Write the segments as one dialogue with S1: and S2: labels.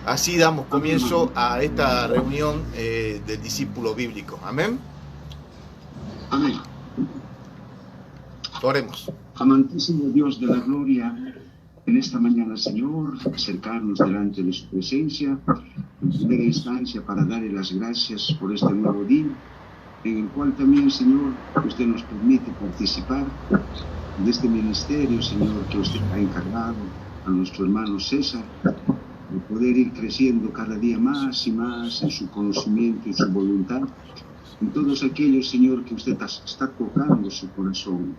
S1: Así damos comienzo a esta reunión del discípulo bíblico. Amén.
S2: Amén.
S1: Oremos.
S2: Amantísimo Dios de la gloria, en esta mañana, Señor, acercarnos delante de su presencia, en primera instancia para darle las gracias por este nuevo día, en el cual también, Señor, usted nos permite participar de este ministerio, Señor, que usted ha encargado a nuestro hermano César, de poder ir creciendo cada día más y más en su conocimiento y su voluntad, en todos aquellos, Señor, que usted está tocando su corazón.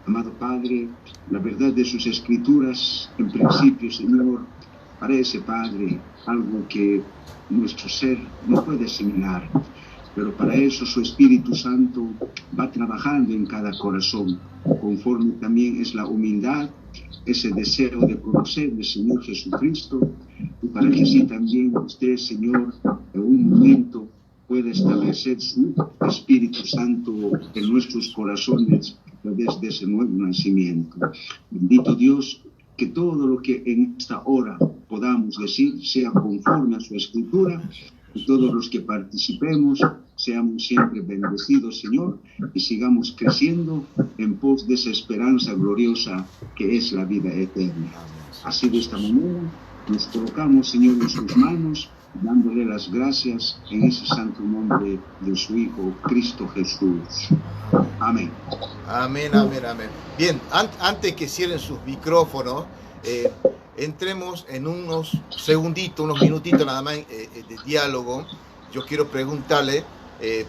S2: Amado Padre, la verdad de sus escrituras, en principio, Señor, parece, Padre, algo que nuestro ser no puede asimilar, pero para eso su Espíritu Santo va trabajando en cada corazón, conforme también es la humildad, ese deseo de conocer al Señor Jesucristo, y para que así también usted, Señor, en un momento pueda establecer su Espíritu Santo en nuestros corazones desde ese nuevo nacimiento. Bendito Dios, que todo lo que en esta hora podamos decir sea conforme a su Escritura, y todos los que participemos seamos siempre bendecidos, Señor, y sigamos creciendo en pos de esa esperanza gloriosa que es la vida eterna. Así de esta manera nos colocamos, Señor, en sus manos, dándole las gracias en ese santo nombre de su Hijo, Cristo Jesús. Amén.
S1: Amén, amén, amén. Bien, antes que cierren sus micrófonos, entremos en unos segunditos, unos minutitos nada más de diálogo. Yo quiero preguntarle,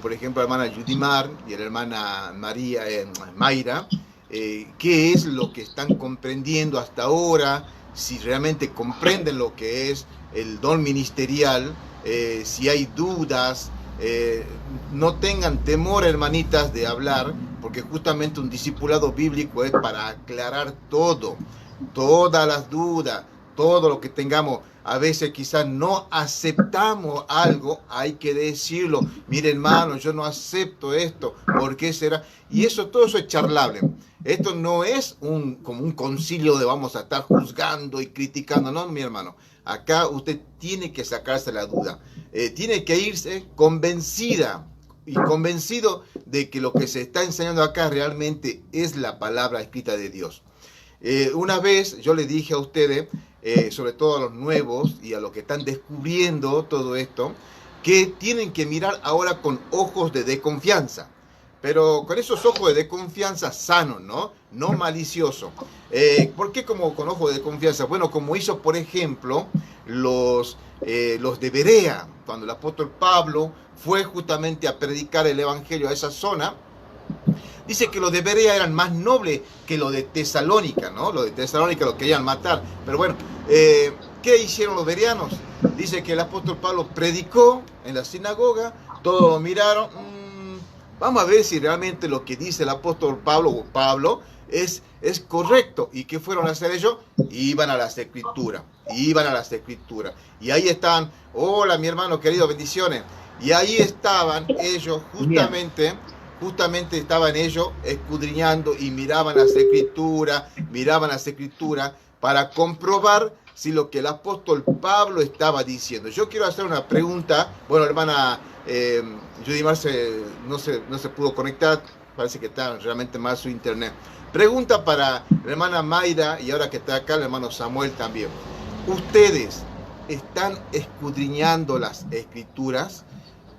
S1: por ejemplo, a la hermana Yudimar y a la hermana Mayra, qué es lo que están comprendiendo hasta ahora, si realmente comprenden lo que es el don ministerial, si hay dudas, no tengan temor, hermanitas, de hablar, porque justamente un discipulado bíblico es para aclarar todo, todas las dudas, todo lo que tengamos. A veces quizás no aceptamos algo, hay que decirlo. Mire, hermano, yo no acepto esto, ¿por qué será? Y todo eso es charlable. Esto no es como un concilio de vamos a estar juzgando y criticando, no, mi hermano. Acá usted tiene que sacarse la duda, tiene que irse convencida y convencido de que lo que se está enseñando acá realmente es la palabra escrita de Dios. Una vez yo le dije a ustedes, sobre todo a los nuevos y a los que están descubriendo todo esto, que tienen que mirar ahora con ojos de desconfianza, pero con esos ojos de desconfianza sanos, no maliciosos. ¿Por qué como con ojos de desconfianza? Bueno, como hizo, por ejemplo, los de Berea, cuando el apóstol Pablo fue justamente a predicar el evangelio a esa zona. Dice que los de Berea eran más nobles que los de Tesalónica, ¿no? Los de Tesalónica los querían matar. Pero bueno, ¿qué hicieron los bereanos? Dice que el apóstol Pablo predicó en la sinagoga, todos miraron, vamos a ver si realmente lo que dice el apóstol Pablo es correcto. ¿Y qué fueron a hacer ellos? Iban a las escrituras, Y ahí estaban, hola mi hermano querido, bendiciones. Y ahí estaban ellos justamente estaban ellos escudriñando y miraban las escrituras para comprobar si lo que el apóstol Pablo estaba diciendo. Yo quiero hacer una pregunta. Bueno, hermana Yudimar no se pudo conectar, parece que está realmente mal su internet. Pregunta para la hermana Mayra y ahora que está acá el hermano Samuel también. ¿Ustedes están escudriñando las escrituras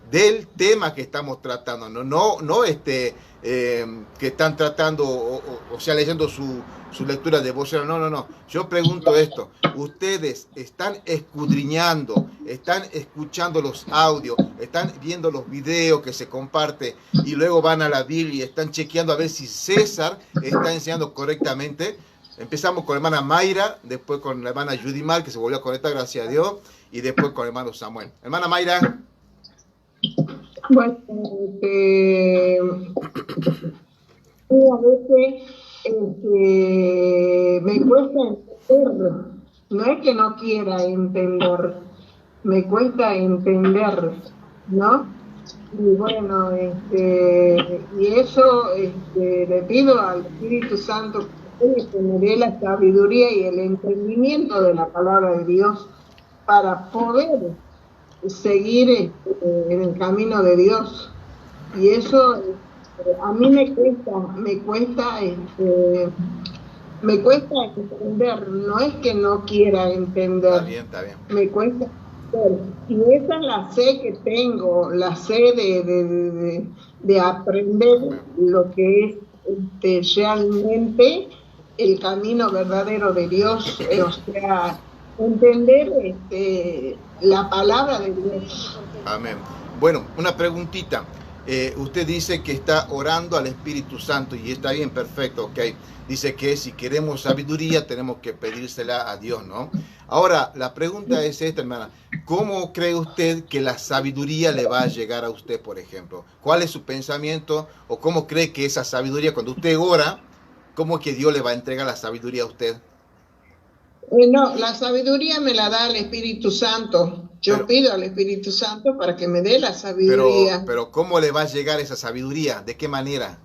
S1: del tema que estamos tratando? No que están tratando, o sea, leyendo su lectura devocional. No. Yo pregunto esto. ¿Ustedes están escudriñando, están escuchando los audios, están viendo los videos que se comparten y luego van a la Biblia y están chequeando a ver si César está enseñando correctamente? Empezamos con la hermana Mayra, después con la hermana Yudimar, que se volvió a conectar, gracias a Dios, y después con el hermano Samuel. Hermana Mayra.
S3: Bueno, a veces me cuesta entender, no es que no quiera entender, me cuesta entender, ¿no? Y bueno, y eso le pido al Espíritu Santo que me dé la sabiduría y el entendimiento de la palabra de Dios para poder seguir en el camino de Dios. Y eso a mí me cuesta entender. No es que no quiera entender.
S1: Está bien, está bien.
S3: Me cuesta entender. Y esa es la sed que tengo, la sed de aprender lo que es realmente el camino verdadero de Dios, o sea, entender la palabra de Dios.
S1: Amén. Bueno, una preguntita. Usted dice que está orando al Espíritu Santo y está bien, perfecto, ok. Dice que si queremos sabiduría tenemos que pedírsela a Dios, ¿no? Ahora, la pregunta es esta, hermana. ¿Cómo cree usted que la sabiduría le va a llegar a usted, por ejemplo? ¿Cuál es su pensamiento o cómo cree que esa sabiduría, cuando usted ora, cómo es que Dios le va a entregar la sabiduría a usted?
S3: No, la sabiduría me la da el Espíritu Santo. Yo pido al Espíritu Santo para que me dé la sabiduría.
S1: Pero ¿cómo le va a llegar esa sabiduría? ¿De qué manera?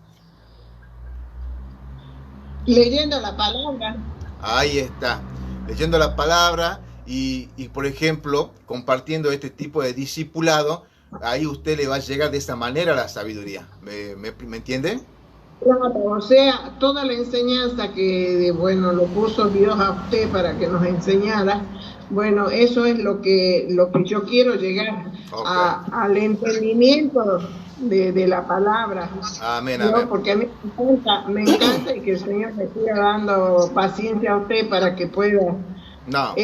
S3: Leyendo la palabra.
S1: Ahí está, leyendo la palabra y por ejemplo, compartiendo este tipo de discipulado, ahí usted le va a llegar de esa manera la sabiduría. ¿Me entiende?
S3: Claro, o sea, toda la enseñanza que, bueno, lo puso Dios a usted para que nos enseñara, bueno, eso es lo que yo quiero llegar, al entendimiento de la palabra.
S1: Amén,
S3: ¿no?
S1: amén.
S3: Porque a mí me encanta y que el Señor me siga dando paciencia a usted para que pueda.
S1: No.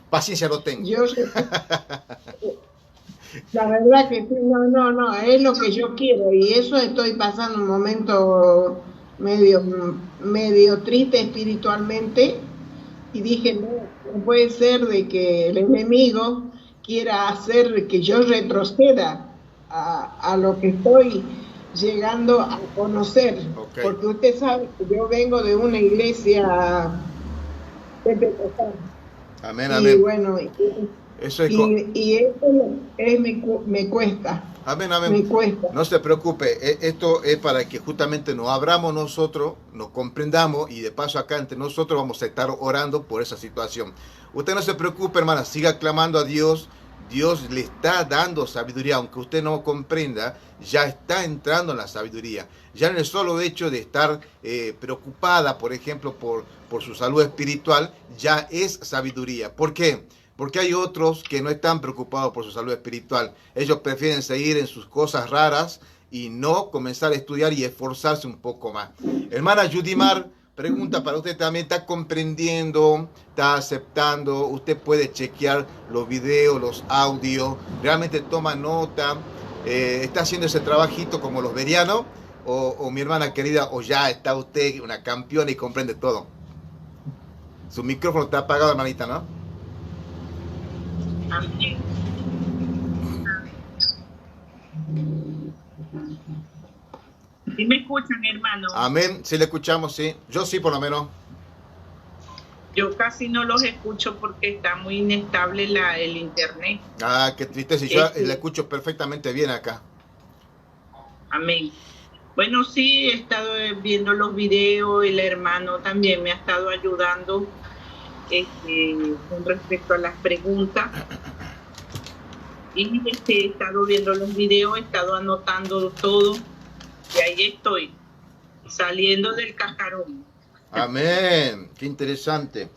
S1: Paciencia no tengo.
S3: La verdad que sí, no, es lo que yo quiero y eso estoy pasando un momento medio triste espiritualmente y dije, no puede ser de que el enemigo quiera hacer que yo retroceda a lo que estoy llegando a conocer, porque usted sabe que yo vengo de una iglesia pentecostal.
S1: Amén, amén.
S3: Y bueno,
S1: eso es
S3: y eso me cuesta.
S1: Amén, amén.
S3: Me cuesta.
S1: No se preocupe, esto es para que justamente nos abramos nosotros, nos comprendamos y de paso acá entre nosotros vamos a estar orando por esa situación. Usted no se preocupe, hermana, siga clamando a Dios. Dios le está dando sabiduría, aunque usted no comprenda, ya está entrando en la sabiduría. Ya en el solo hecho de estar preocupada, por ejemplo, por su salud espiritual, ya es sabiduría. ¿Por qué? Porque hay otros que no están preocupados por su salud espiritual. Ellos prefieren seguir en sus cosas raras y no comenzar a estudiar y esforzarse un poco más. Hermana Yudimar, pregunta para usted también, ¿está comprendiendo? ¿Está aceptando? Usted puede chequear los videos, los audios, realmente toma nota, está haciendo ese trabajito como los verianos, o mi hermana querida, o ya está usted una campeona y comprende todo. Su micrófono está apagado, hermanita, ¿no?
S4: Amén. ¿Sí me escuchan, hermano?
S1: Amén, sí le escuchamos, sí. Yo sí, por lo menos.
S4: Yo casi no los escucho porque está muy inestable el internet.
S1: Ah, qué triste, si yo le escucho perfectamente bien acá.
S4: Amén. Bueno, sí, he estado viendo los videos, el hermano también me ha estado ayudando con respecto a las preguntas. Y he estado viendo los videos, he estado anotando todo. Y ahí estoy, saliendo del cascarón.
S1: Amén. Qué interesante,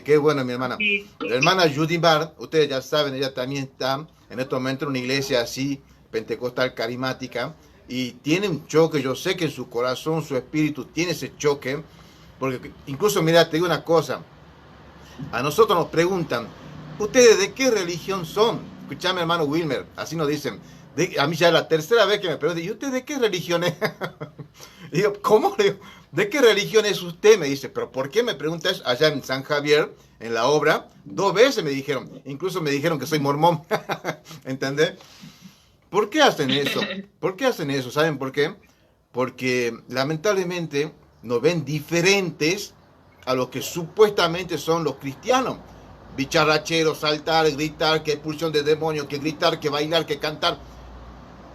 S1: qué bueno, mi hermana. La hermana Yudimar, ustedes ya saben, ella también está en este momento en una iglesia así, pentecostal, carismática, y tiene un choque. Yo sé que en su corazón, su espíritu tiene ese choque, porque incluso, mira, te digo una cosa, a nosotros nos preguntan, ¿ustedes de qué religión son? Escuchame, hermano Wilmer, así nos dicen. A mí ya es la tercera vez que me preguntan, ¿y usted de qué religión es? Y digo, ¿cómo? ¿De qué religión es usted? Me dice, ¿pero por qué me preguntas? Allá en San Javier, en la obra, 2 veces me dijeron, incluso me dijeron que soy mormón. ¿Entendés? ¿Por qué hacen eso? ¿Por qué hacen eso? ¿Saben por qué? Porque lamentablemente nos ven diferentes a lo que supuestamente son los cristianos. Bicharracheros, saltar, gritar, que expulsión de demonios, que gritar, que bailar, que cantar.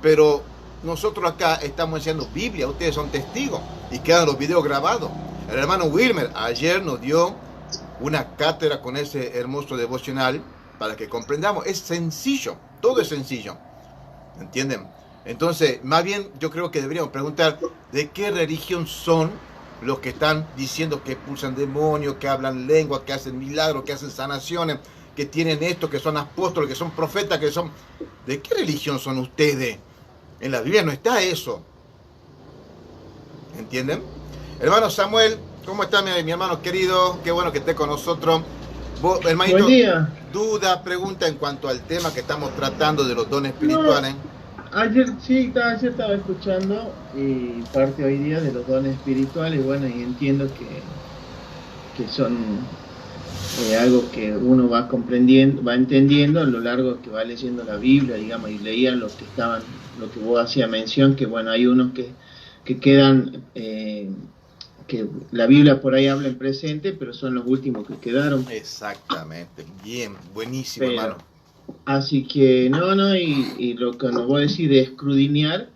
S1: Pero nosotros acá estamos enseñando Biblia, ustedes son testigos y quedan los videos grabados. El hermano Wilmer ayer nos dio una cátedra con ese hermoso devocional para que comprendamos. Es sencillo, todo es sencillo. ¿Entienden? Entonces, más bien yo creo que deberíamos preguntar de qué religión son los que están diciendo que expulsan demonios, que hablan lengua, que hacen milagros, que hacen sanaciones, que tienen esto, que son apóstoles, que son profetas, que son... ¿De qué religión son ustedes? En la Biblia no está eso. ¿Entienden? Hermano Samuel, ¿cómo está mi hermano querido? Qué bueno que esté con nosotros. Vos, hermanito,
S5: buen día.
S1: Duda, pregunta en cuanto al tema que estamos tratando de los dones espirituales.
S5: Ayer estaba escuchando y parte hoy día de los dones espirituales, bueno, y entiendo que son algo que uno va comprendiendo, va entendiendo a lo largo que va leyendo la Biblia, digamos, y leía lo que vos hacías mención, que bueno, hay unos que quedan, que la Biblia por ahí habla en presente, pero son los últimos que quedaron.
S1: Exactamente, bien, buenísimo, hermano.
S5: Así que, y lo que nos voy a decir de escudriñar,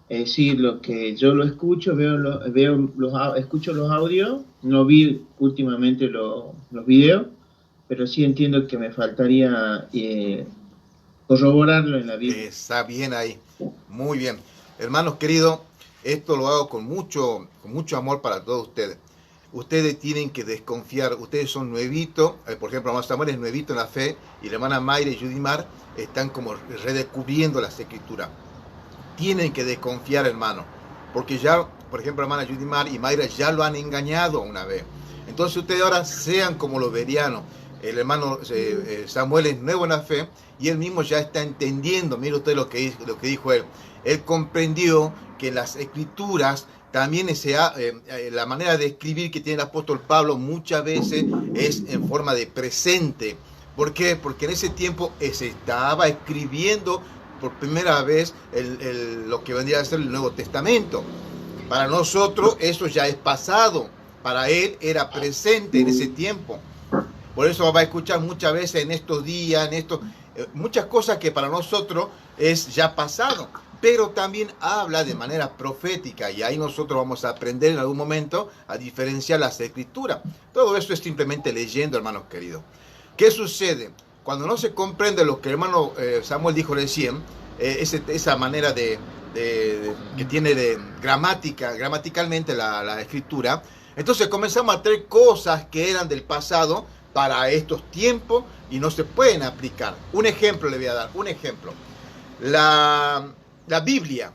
S5: es decir, lo que yo lo escucho, escucho los audios, no vi últimamente los videos, pero sí entiendo que me faltaría corroborarlo en la Biblia.
S1: Está bien ahí, muy bien. Hermanos queridos, esto lo hago con mucho amor para todos ustedes. Ustedes tienen que desconfiar, ustedes son nuevitos, por ejemplo, hermano Samuel es nuevito en la fe, y la hermana Mayra y Judimar están como redescubriendo las escrituras. Tienen que desconfiar, hermano, porque ya, por ejemplo, hermana Judimar y Mayra ya lo han engañado una vez. Entonces ustedes ahora sean como los bereanos. El hermano Samuel es nuevo en la fe, y él mismo ya está entendiendo, mire usted lo que dijo él. Él comprendió que las escrituras también la manera de escribir que tiene el apóstol Pablo muchas veces es en forma de presente. ¿Por qué? Porque en ese tiempo se estaba escribiendo por primera vez lo que vendría a ser el Nuevo Testamento. Para nosotros eso ya es pasado. Para él era presente en ese tiempo. Por eso va a escuchar muchas veces en estos días, muchas cosas que para nosotros es ya pasado. Pero también habla de manera profética, y ahí nosotros vamos a aprender en algún momento a diferenciar las escrituras. Todo eso es simplemente leyendo, hermanos queridos. ¿Qué sucede? Cuando no se comprende lo que el hermano Samuel dijo recién, esa manera que tiene de gramaticalmente la escritura, entonces comenzamos a traer cosas que eran del pasado para estos tiempos y no se pueden aplicar. Un ejemplo le voy a dar, un ejemplo. La Biblia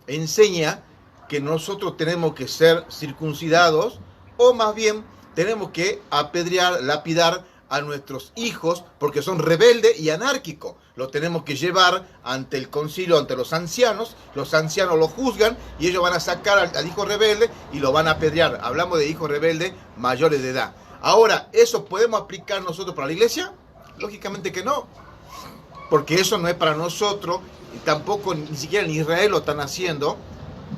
S1: enseña que nosotros tenemos que ser circuncidados, o más bien tenemos que apedrear, lapidar a nuestros hijos porque son rebeldes y anárquicos. Los tenemos que llevar ante el concilio, ante los ancianos lo juzgan y ellos van a sacar al hijo rebelde y lo van a apedrear. Hablamos de hijos rebeldes mayores de edad. Ahora, ¿eso podemos aplicar nosotros para la iglesia? Lógicamente que no, porque eso no es para nosotros. Y tampoco, ni siquiera en Israel lo están haciendo,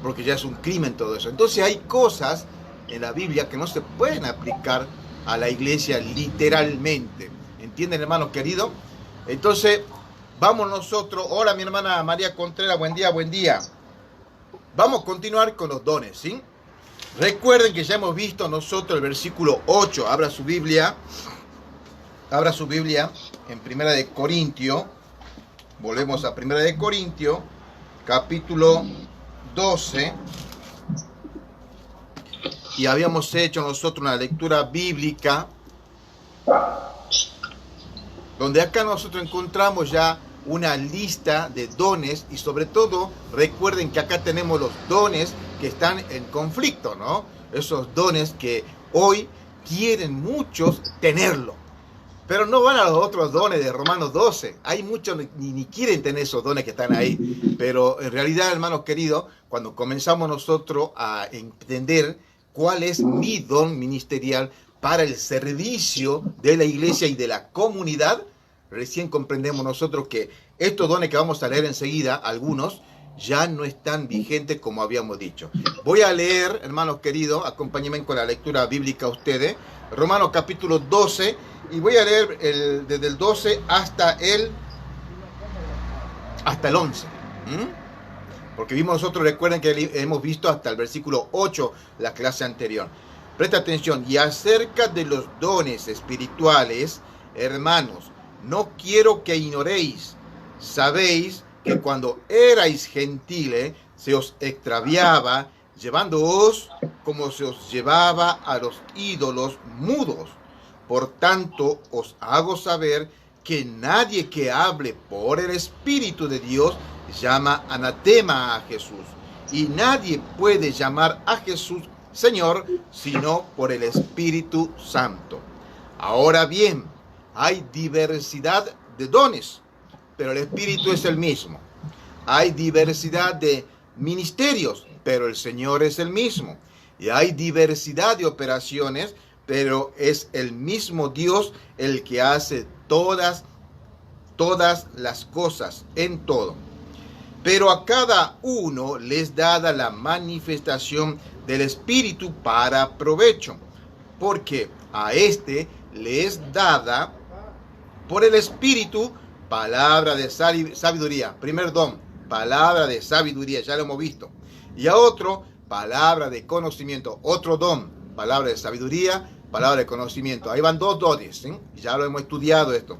S1: porque ya es un crimen todo eso. Entonces hay cosas en la Biblia que no se pueden aplicar a la iglesia literalmente. ¿Entienden, hermanos queridos? Entonces, vamos nosotros. Hola, mi hermana María Contreras, buen día, buen día. Vamos a continuar con los dones, ¿sí? Recuerden que ya hemos visto nosotros el versículo 8. Abra su Biblia en Primera de Corintios. Volvemos a Primera de Corintios, capítulo 12. Y habíamos hecho nosotros una lectura bíblica, donde acá nosotros encontramos ya una lista de dones, y sobre todo recuerden que acá tenemos los dones que están en conflicto, ¿no? Esos dones que hoy quieren muchos tenerlo. Pero no van a los otros dones de Romanos 12. Hay muchos ni quieren tener esos dones que están ahí. Pero en realidad, hermanos queridos, cuando comenzamos nosotros a entender cuál es mi don ministerial para el servicio de la iglesia y de la comunidad, recién comprendemos nosotros que estos dones que vamos a leer enseguida, algunos, ya no están vigentes como habíamos dicho. Voy a leer, hermanos queridos, acompáñenme con la lectura bíblica a ustedes, Romanos capítulo 12, y voy a leer desde el 12 hasta el 11. Porque vimos nosotros, recuerden que hemos visto hasta el versículo 8 la clase anterior. Presta atención. Y acerca de los dones espirituales, hermanos, no quiero que ignoréis. Sabéis que cuando erais gentiles, se os extraviaba, llevándoos como se os llevaba a los ídolos mudos. Por tanto, os hago saber que nadie que hable por el Espíritu de Dios llama anatema a Jesús. Y nadie puede llamar a Jesús Señor, sino por el Espíritu Santo. Ahora bien, hay diversidad de dones, pero el Espíritu es el mismo. Hay diversidad de ministerios, pero el Señor es el mismo. Y hay diversidad de operaciones, pero es el mismo Dios el que hace todas las cosas en todo. Pero a cada uno les dada la manifestación del Espíritu para provecho, porque a este le es dada por el Espíritu palabra de sabiduría. Primer don, palabra de sabiduría, ya lo hemos visto. Y a otro, palabra de conocimiento. Otro don, palabra de sabiduría, palabra de conocimiento. Ahí van dos dones, ¿sí? Ya lo hemos estudiado esto.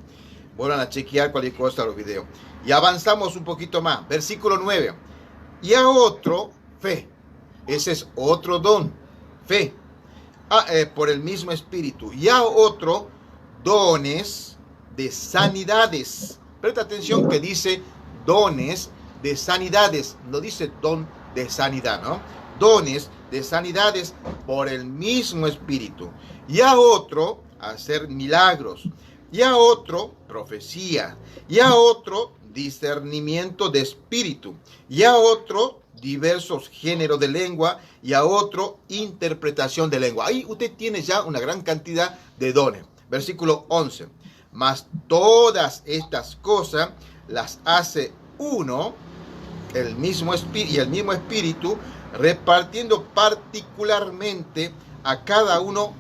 S1: Vuelvan a chequear cualquier cosa los videos. Y avanzamos un poquito más. Versículo 9. Y a otro, fe. Ese es otro don, fe. Por el mismo Espíritu. Y a otro, dones de sanidades. Presta atención que dice dones de sanidades. No dice don de sanidad, ¿no? Dones de sanidades por el mismo Espíritu. Y a otro, hacer milagros. Y a otro, profecía. Y a otro, discernimiento de espíritu. Y a otro, diversos géneros de lengua. Y a otro, interpretación de lengua. Ahí usted tiene ya una gran cantidad de dones. Versículo 11. Mas todas estas cosas las hace uno, el mismo espíritu, y el mismo Espíritu, repartiendo particularmente a cada uno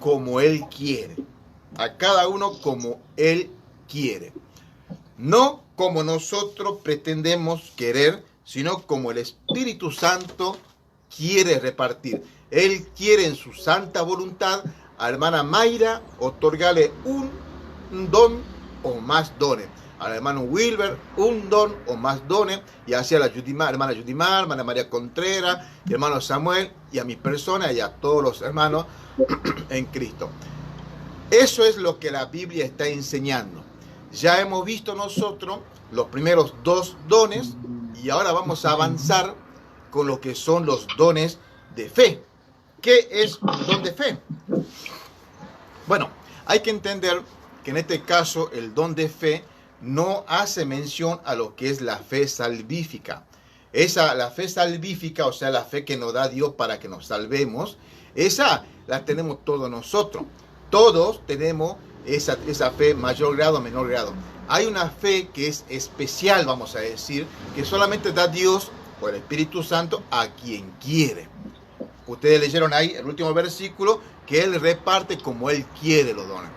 S1: como Él quiere. A cada uno como Él quiere. No como nosotros pretendemos querer, sino como el Espíritu Santo quiere repartir. Él quiere en su santa voluntad a la hermana Mayra otorgarle un don o más dones. Al hermano Wilber un don o más dones. Y así a la hermana Yudimar, hermana María Contreras, y hermano Samuel, y a mi persona y a todos los hermanos en Cristo. Eso es lo que la Biblia está enseñando. Ya hemos visto nosotros los primeros dos dones y ahora vamos a avanzar con lo que son los dones de fe. ¿Qué es un don de fe? Bueno, hay que entender que en este caso el don de fe no hace mención a lo que es la fe salvífica. La fe salvífica, o sea, la fe que nos da Dios para que nos salvemos, esa la tenemos todos nosotros. Todos tenemos esa fe, mayor grado o menor grado. Hay una fe que es especial, vamos a decir, que solamente da Dios por el Espíritu Santo a quien quiere. Ustedes leyeron ahí el último versículo, que Él reparte como Él quiere los dones.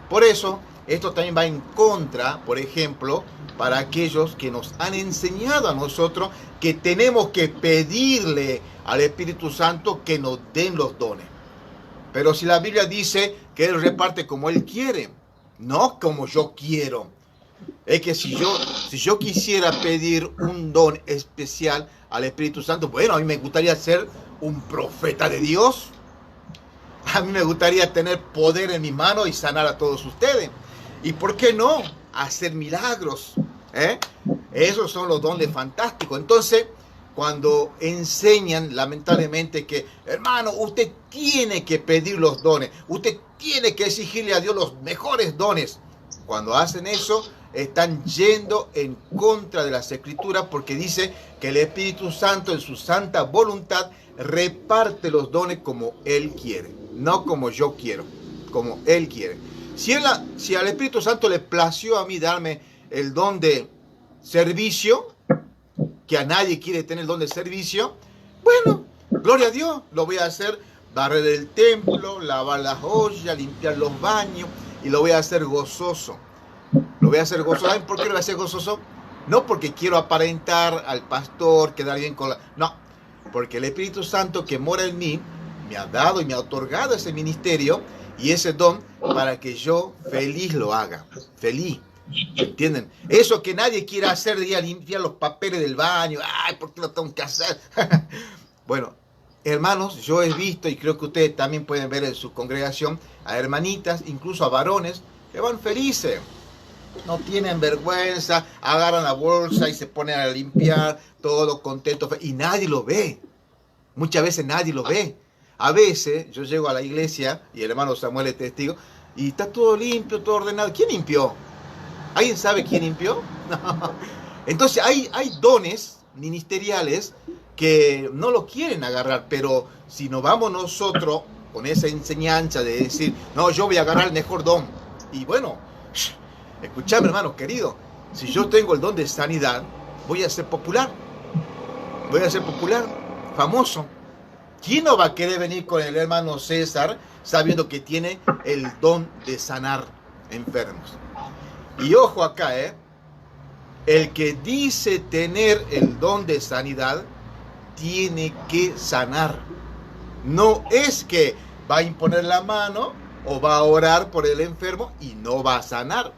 S1: Por eso, esto también va en contra, por ejemplo, para aquellos que nos han enseñado a nosotros que tenemos que pedirle al Espíritu Santo que nos den los dones. Pero si la Biblia dice que Él reparte como Él quiere, no como yo quiero. Es que si yo quisiera pedir un don especial al Espíritu Santo, bueno, a mí me gustaría ser un profeta de Dios. A mí me gustaría tener poder en mis manos y sanar a todos ustedes. ¿Y por qué no? Hacer milagros. Esos son los dones fantásticos. Entonces, cuando enseñan, lamentablemente, que, hermano, usted tiene que pedir los dones. Usted tiene que exigirle a Dios los mejores dones. Cuando hacen eso, están yendo en contra de las Escrituras, porque dice que el Espíritu Santo en su santa voluntad reparte los dones como Él quiere, no como yo quiero, como Él quiere. Si al Espíritu Santo le plació a mí darme el don de servicio, que a nadie quiere tener el don de servicio, bueno, gloria a Dios, lo voy a hacer, barrer el templo, lavar las ollas, limpiar los baños, y lo voy a hacer gozoso. Lo voy a hacer gozoso. ¿Saben por qué lo voy a hacer gozoso? No porque quiero aparentar al pastor, quedar bien con la... No, porque el Espíritu Santo que mora en mí me ha dado y me ha otorgado ese ministerio y ese don para que yo feliz lo haga. Feliz. ¿Entienden? Eso que nadie quiere hacer de ir a limpiar los papeles del baño. Ay, ¿por qué lo tengo que hacer? Bueno, hermanos, yo he visto, y creo que ustedes también pueden ver en su congregación, a hermanitas, incluso a varones, que van felices. No tienen vergüenza, agarran la bolsa y se ponen a limpiar, todo contento, y nadie lo ve. Muchas veces nadie lo ve. A veces yo llego a la iglesia, y el hermano Samuel es testigo, y está todo limpio, todo ordenado. ¿Quién limpió? ¿Alguien sabe quién limpió? No. Entonces hay dones ministeriales que no lo quieren agarrar, pero si nos vamos nosotros con esa enseñanza de decir, no, yo voy a agarrar el mejor don. Y bueno, escuchame, hermano querido, si yo tengo el don de sanidad, voy a ser popular. Voy a ser popular, famoso. ¿Quién no va a querer venir con el hermano César sabiendo que tiene el don de sanar enfermos? Y ojo acá, el que dice tener el don de sanidad, tiene que sanar. No es que va a imponer la mano o va a orar por el enfermo y no va a sanar.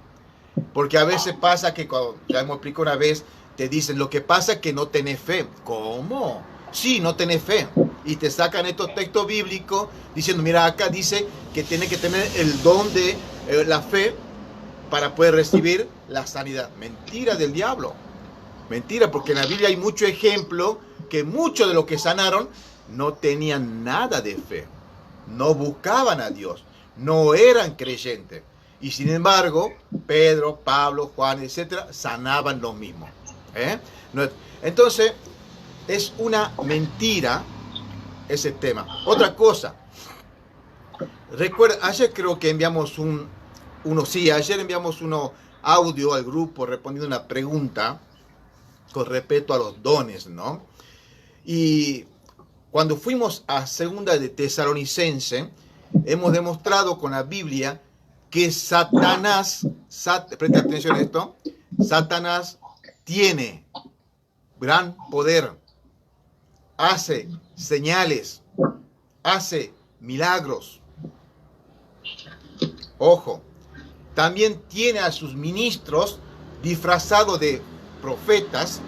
S1: Porque a veces pasa que, cuando, ya hemos explicado una vez, te dicen, lo que pasa es que no tenés fe. ¿Cómo? Sí, no tenés fe. Y te sacan estos textos bíblicos diciendo, mira, acá dice que tiene que tener el don de la fe para poder recibir la sanidad. Mentira del diablo. Mentira, porque en la Biblia hay mucho ejemplo que muchos de los que sanaron no tenían nada de fe. No buscaban a Dios. No eran creyentes. Y sin embargo, Pedro, Pablo, Juan, etcétera, sanaban lo mismo. Entonces, es una mentira ese tema. Otra cosa. Recuerda, ayer creo que enviamos ayer enviamos uno audio al grupo respondiendo una pregunta con respecto a los dones, ¿no? Y cuando fuimos a Segunda de Tesalonicense, hemos demostrado con la Biblia que Satanás, presta atención a esto, Satanás tiene gran poder, hace señales, hace milagros. Ojo, también tiene a sus ministros disfrazados de profetas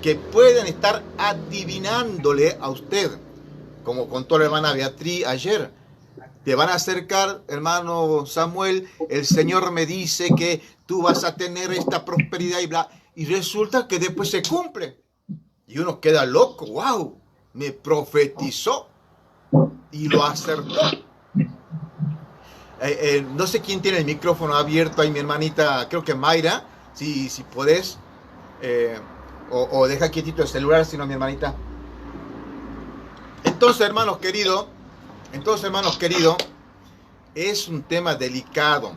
S1: que pueden estar adivinándole a usted, como contó la hermana Beatriz ayer. Te van a acercar, hermano Samuel, el Señor me dice que tú vas a tener esta prosperidad y bla, y resulta que después se cumple. Y uno queda loco, wow, me profetizó y lo acertó. No sé quién tiene el micrófono abierto, ahí mi hermanita, creo que Mayra, si podés, o deja quietito el celular, si no mi hermanita. Entonces, hermanos queridos, es un tema delicado,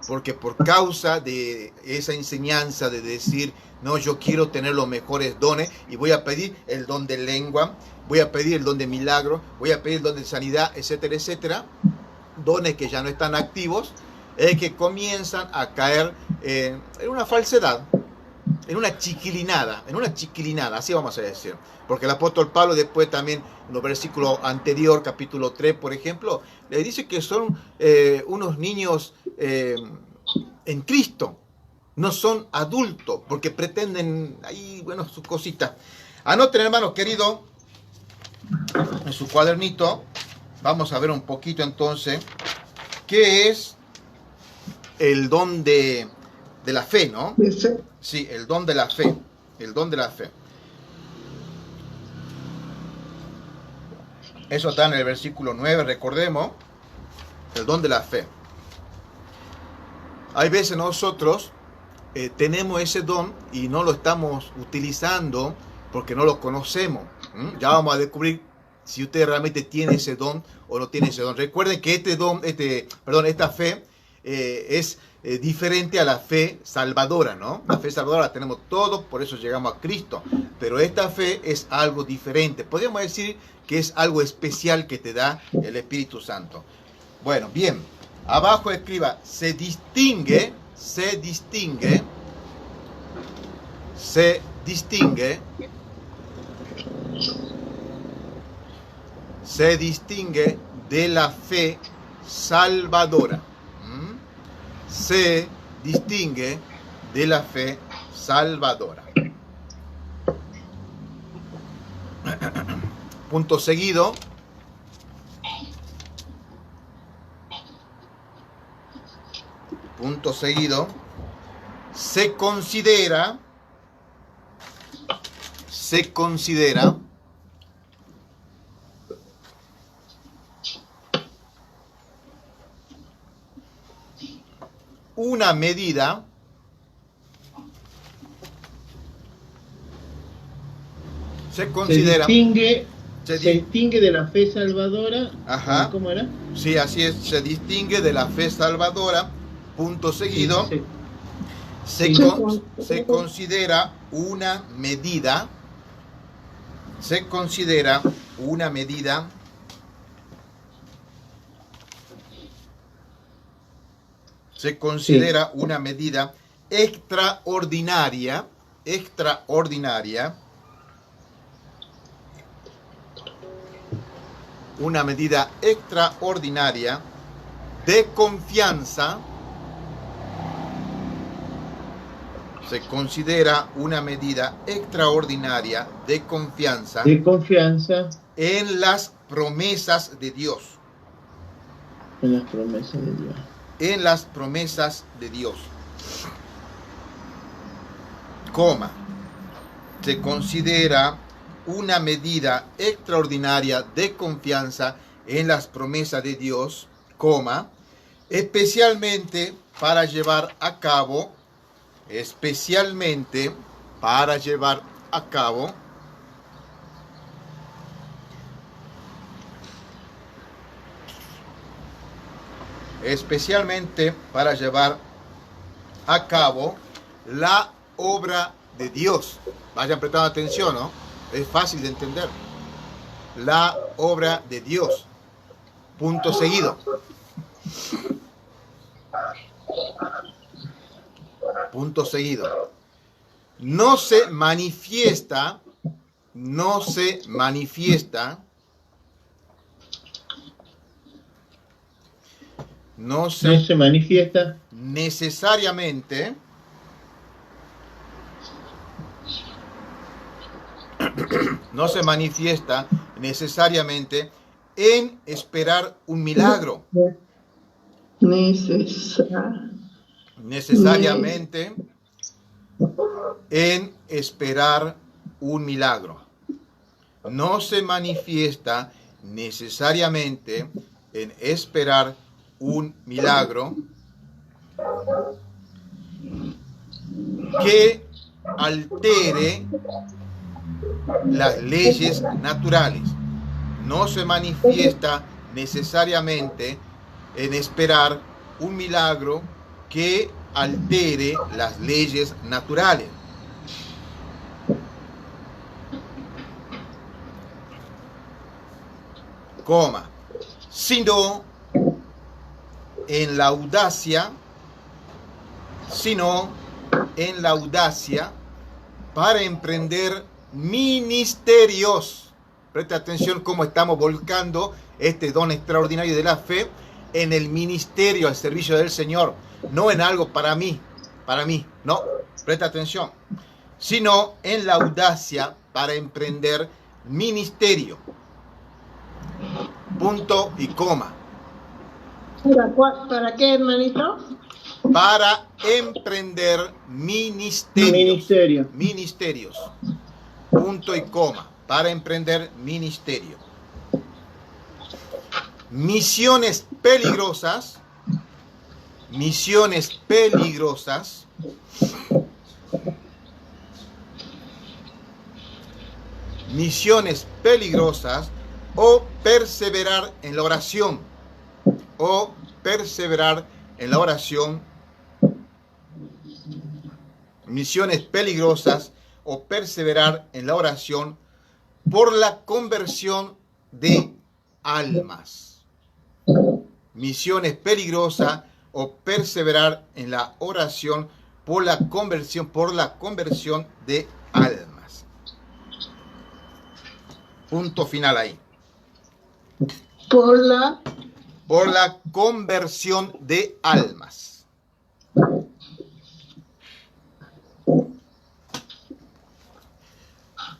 S1: porque por causa de esa enseñanza de decir, no, yo quiero tener los mejores dones y voy a pedir el don de lengua, voy a pedir el don de milagro, voy a pedir el don de sanidad, etcétera, etcétera, dones que ya no están activos, que comienzan a caer en una falsedad, en una chiquilinada, así vamos a decir. Porque el apóstol Pablo después también, en los versículos anterior, capítulo 3, por ejemplo, le dice que son unos niños en Cristo, no son adultos, porque pretenden ahí, bueno, sus cositas. Anoten, hermanos queridos, en su cuadernito, vamos a ver un poquito entonces, qué es el don de la fe, ¿no? Sí, el don de la fe, el don de la fe. Eso está en el versículo 9, recordemos, el don de la fe. Hay veces nosotros tenemos ese don y no lo estamos utilizando porque no lo conocemos. Ya vamos a descubrir si usted realmente tiene ese don o no tiene ese don. Recuerden que esta fe es diferente a la fe salvadora, ¿no? La fe salvadora la tenemos todos, por eso llegamos a Cristo. Pero esta fe es algo diferente. Podríamos decir que es algo especial que te da el Espíritu Santo. Bueno, bien. Abajo escriba, se distingue se distingue de la fe salvadora. Se distingue de la fe salvadora. Punto seguido. Punto seguido. Se considera una medida se
S5: distingue de la fe salvadora.
S1: Ajá.
S5: ¿Cómo era?
S1: Sí, así es, se distingue de la fe salvadora. Punto seguido.
S5: Sí.
S1: Se considera una medida. Se considera una medida extraordinaria, una medida extraordinaria de confianza. Se considera una medida extraordinaria de confianza en las promesas de Dios.
S5: En las promesas de Dios.
S1: En las promesas de Dios. Coma. Se considera una medida extraordinaria de confianza en las promesas de Dios, coma, especialmente para llevar a cabo la obra de Dios. Vayan prestando atención, ¿no? Es fácil de entender. La obra de Dios. Punto seguido. Punto seguido. No se manifiesta necesariamente en esperar un milagro. Necesariamente en esperar un milagro. No se manifiesta necesariamente en esperar un milagro que altere las leyes naturales. No se manifiesta necesariamente en esperar un milagro que altere las leyes naturales. Coma. Sino en la audacia para emprender ministerios. Preste atención cómo estamos volcando este don extraordinario de la fe en el ministerio, al servicio del Señor, no en algo para mí, no, presta atención, sino en la audacia para emprender ministerio. Punto y coma.
S3: ¿Para qué, hermanito?
S1: Para emprender ministerios. Punto y coma. Para emprender ministerio. Misiones peligrosas. O perseverar en la oración. Misiones peligrosas o perseverar en la oración por la conversión de almas. Misiones peligrosas o perseverar en la oración por la conversión de almas. Punto final ahí. Por la conversión de almas.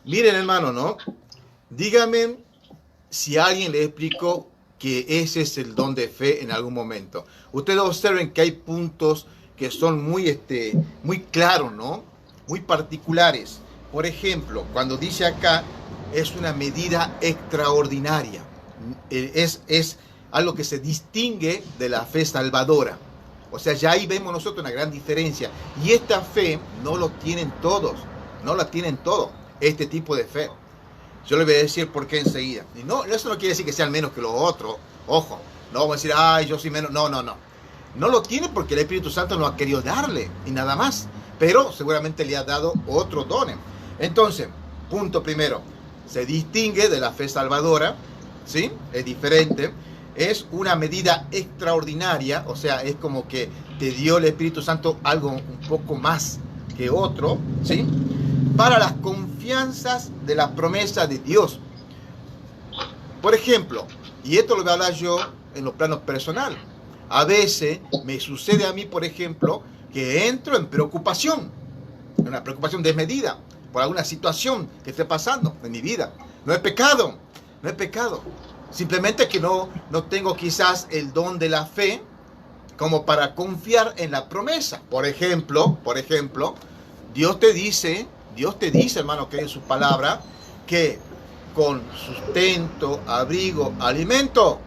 S1: Miren, hermano, ¿no? Dígame si alguien le explicó que ese es el don de fe en algún momento. Ustedes observen que hay puntos que son muy claros, ¿no? Muy particulares. Por ejemplo, cuando dice acá, es una medida extraordinaria. Es algo que se distingue de la fe salvadora. O sea, ya ahí vemos nosotros una gran diferencia. Y esta fe no lo tienen todos. No la tienen todos, este tipo de fe. Yo le voy a decir por qué enseguida. Y no, eso no quiere decir que sean menos que los otros. Ojo, no vamos a decir, ay, yo soy menos. No. No lo tiene porque el Espíritu Santo no ha querido darle y nada más. Pero seguramente le ha dado otros dones. Entonces, punto primero, se distingue de la fe salvadora, ¿sí? Es diferente. Es una medida extraordinaria, o sea, es como que te dio el Espíritu Santo algo un poco más que otro, ¿sí? Para las confianzas de la promesa de Dios. Por ejemplo, y esto lo voy a hablar yo en los planos personales. A veces me sucede a mí, por ejemplo, que entro en preocupación, una preocupación desmedida por alguna situación que esté pasando en mi vida. No es pecado, no es pecado. Simplemente que no tengo quizás el don de la fe como para confiar en la promesa. Por ejemplo, Dios te dice, hermano, que en su palabra, que con sustento, abrigo, alimento,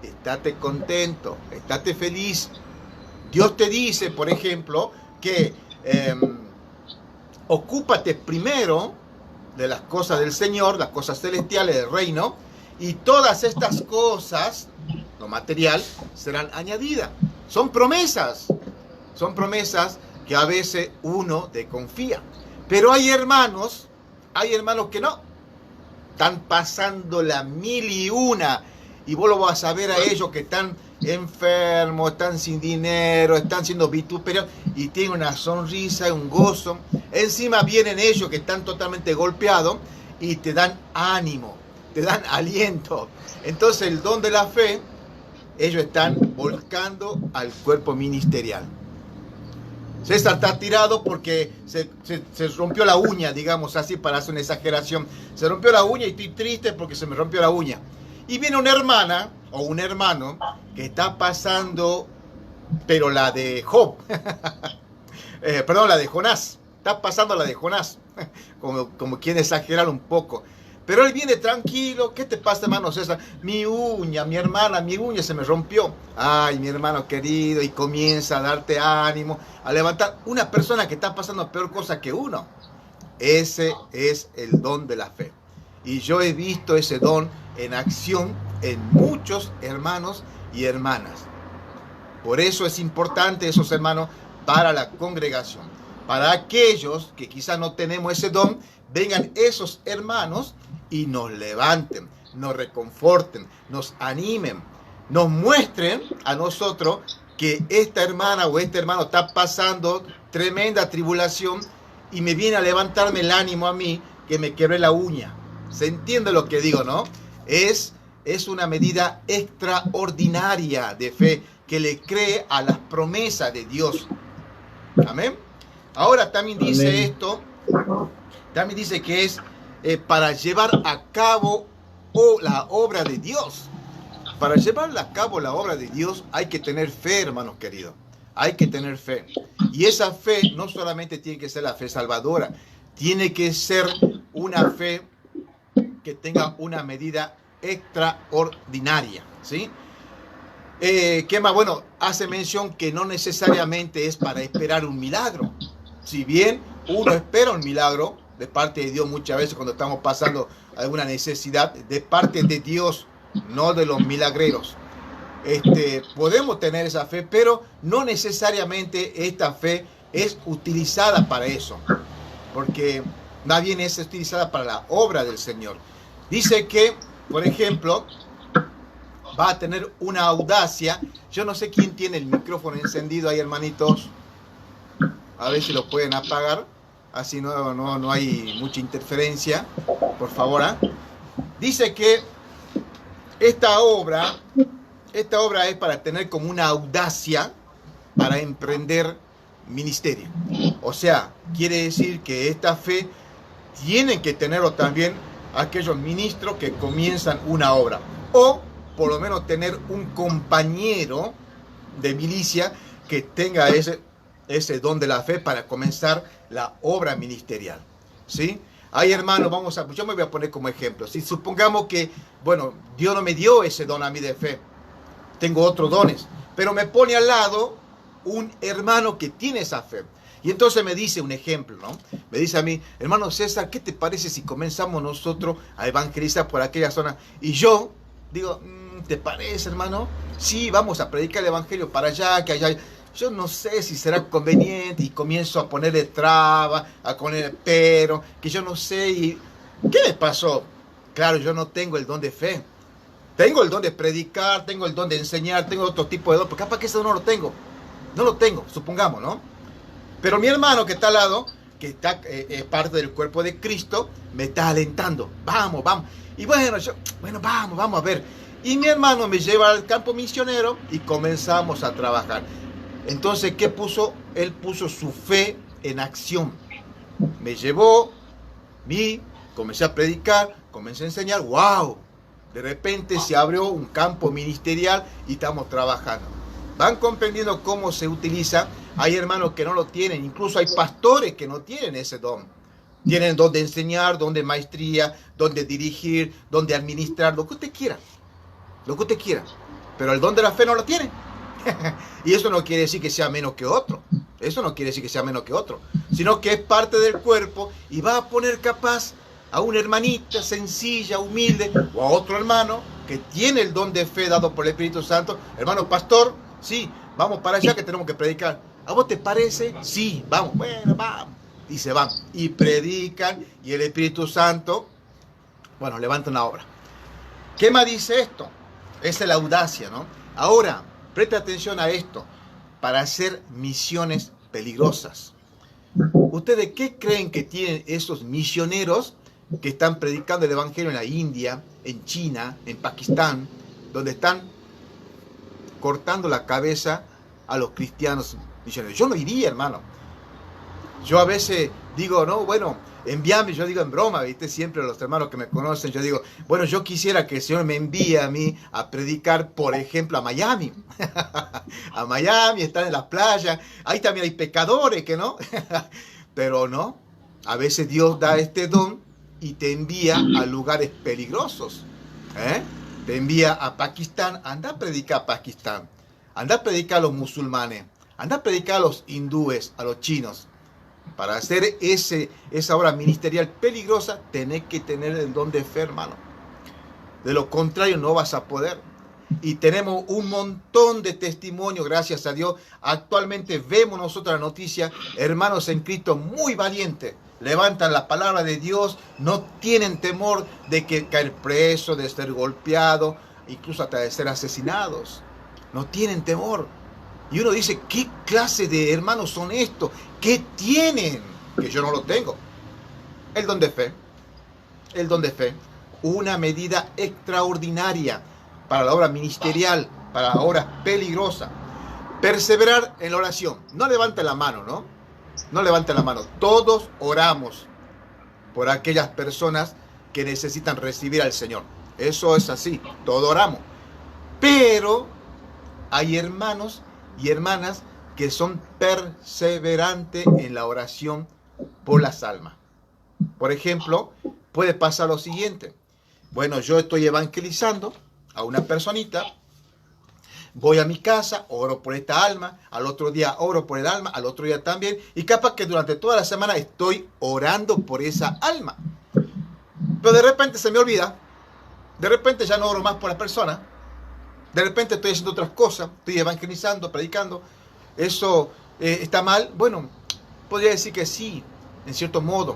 S1: estate contento, estate feliz. Dios te dice, por ejemplo, que ocúpate primero de las cosas del Señor, las cosas celestiales del reino, y todas estas cosas, lo material, serán añadidas. Son promesas que a veces uno desconfía. Pero hay hermanos que no. Están pasando la 1001 y vos lo vas a ver a ellos que están enfermos, están sin dinero, están siendo vituperados y tienen una sonrisa, un gozo. Encima vienen ellos que están totalmente golpeados y te dan ánimo, te dan aliento. Entonces el don de la fe, ellos están volcando al cuerpo ministerial. César está tirado porque se rompió la uña, digamos así, para hacer una exageración. Se rompió la uña y estoy triste porque se me rompió la uña. Y viene una hermana o un hermano que está pasando, pero la de Job, perdón, la de Jonás. Está pasando la de Jonás, como quiere exagerar un poco. Pero él viene tranquilo. ¿Qué te pasa, hermano César? Mi uña se me rompió. Ay, mi hermano querido. Y comienza a darte ánimo, a levantar. Una persona que está pasando peor cosa que uno. Ese es el don de la fe. Y yo he visto ese don en acción en muchos hermanos y hermanas. Por eso es importante, esos hermanos, para la congregación. Para aquellos que quizás no tenemos ese don, vengan esos hermanos y nos levanten, nos reconforten, nos animen, nos muestren a nosotros que esta hermana o este hermano está pasando tremenda tribulación y me viene a levantarme el ánimo a mí que me quebré la uña. ¿Se entiende lo que digo, no? Es una medida extraordinaria de fe que le cree a las promesas de Dios. Amén. Ahora también dice Amén. Esto, también dice que es para llevar a cabo la obra de Dios. Para llevar a cabo la obra de Dios hay que tener fe, hermanos queridos. Hay que tener fe. Y esa fe no solamente tiene que ser la fe salvadora, tiene que ser una fe que tenga una medida extraordinaria, ¿sí? ¿Qué más? Bueno, hace mención que no necesariamente es para esperar un milagro. Si bien uno espera un milagro de parte de Dios muchas veces cuando estamos pasando alguna necesidad, de parte de Dios, no de los milagreros. Podemos tener esa fe, pero no necesariamente esta fe es utilizada para eso, porque más bien es utilizada para la obra del Señor. Dice que, por ejemplo, va a tener una audacia. Yo no sé quién tiene el micrófono encendido ahí, hermanitos. A ver si lo pueden apagar. Así no hay mucha interferencia. Por favor, ¿eh? Dice que esta obra es para tener como una audacia para emprender ministerio. O sea, quiere decir que esta fe tienen que tenerlo también aquellos ministros que comienzan una obra. O por lo menos tener un compañero de milicia que tenga ese don de la fe para comenzar la obra ministerial. ¿Sí? Hay hermanos, yo me voy a poner como ejemplo. Si supongamos que, bueno, Dios no me dio ese don a mí de fe, tengo otros dones, pero me pone al lado un hermano que tiene esa fe. Y entonces me dice un ejemplo, ¿no? Me dice a mí, hermano César, ¿qué te parece si comenzamos nosotros a evangelizar por aquella zona? Y yo digo, ¿te parece, hermano? Sí, vamos a predicar el evangelio para allá, que allá. Yo no sé si será conveniente, y comienzo a ponerle traba, a ponerle pero, que yo no sé. ¿Y qué me pasó? Claro, yo no tengo el don de fe. Tengo el don de predicar, tengo el don de enseñar, tengo otro tipo de don, pero capaz que eso no lo tengo. No lo tengo, supongamos, ¿no? Pero mi hermano que está al lado, que está parte del cuerpo de Cristo, me está alentando. Vamos, vamos. Y bueno, vamos a ver. Y mi hermano me lleva al campo misionero y comenzamos a trabajar. Entonces, ¿qué puso? Él puso su fe en acción. Me llevó, comencé a predicar, comencé a enseñar. ¡Wow! De repente se abrió un campo ministerial y estamos trabajando. Van comprendiendo cómo se utiliza. Hay hermanos que no lo tienen, incluso hay pastores que no tienen ese don. Tienen don de enseñar, don de maestría, don de dirigir, don de administrar, lo que usted quiera. Lo que usted quiera. Pero el don de la fe no lo tiene. Y eso no quiere decir que sea menos que otro. Eso no quiere decir que sea menos que otro. Sino que es parte del cuerpo y va a poner capaz a una hermanita sencilla, humilde, o a otro hermano que tiene el don de fe dado por el Espíritu Santo. Hermano pastor, sí, vamos para allá que tenemos que predicar. ¿A vos te parece? Sí, vamos. Bueno, vamos. Y se van. Y predican y el Espíritu Santo, bueno, levanta una obra. ¿Qué más dice esto? Esa es la audacia, ¿no? Ahora, preste atención a esto. Para hacer misiones peligrosas. ¿Ustedes qué creen que tienen esos misioneros que están predicando el evangelio en la India, en China, en Pakistán, donde están cortando la cabeza a los cristianos misioneros? Yo no iría, hermano. Yo a veces digo, no, bueno, envíame, yo digo en broma, ¿viste? Siempre los hermanos que me conocen, yo digo, bueno, yo quisiera que el Señor me envíe a mí a predicar, por ejemplo, a Miami. A Miami, estar en la playa. Ahí también hay pecadores, que no. Pero no, a veces Dios da este don y te envía a lugares peligrosos. Te envía a Pakistán, anda a predicar a Pakistán. Anda a predicar a los musulmanes. Anda a predicar a los hindúes, a los chinos. Para hacer esa obra ministerial peligrosa, tenés que tener el don de fe, hermano. De lo contrario, no vas a poder. Y tenemos un montón de testimonios, gracias a Dios. Actualmente vemos nosotros la noticia, hermanos en Cristo muy valientes. Levantan la palabra de Dios, no tienen temor de caer preso, de ser golpeado, incluso hasta de ser asesinados. No tienen temor. Y uno dice, ¿qué clase de hermanos son estos? ¿Qué tienen? Que yo no lo tengo. El don de fe. El don de fe. Una medida extraordinaria para la obra ministerial, para la obra peligrosa. Perseverar en la oración. No levanten la mano, ¿no? No levanten la mano. Todos oramos por aquellas personas que necesitan recibir al Señor. Eso es así. Todos oramos. Pero hay hermanos y hermanas que son perseverantes en la oración por las almas. Por ejemplo, puede pasar lo siguiente. Bueno, yo estoy evangelizando a una personita, voy a mi casa, oro por esta alma, al otro día oro por el alma, al otro día también, y capaz que durante toda la semana estoy orando por esa alma. Pero de repente se me olvida, de repente ya no oro más por la persona, de repente estoy haciendo otras cosas, estoy evangelizando, predicando. ¿Eso está mal? Bueno, podría decir que sí, en cierto modo.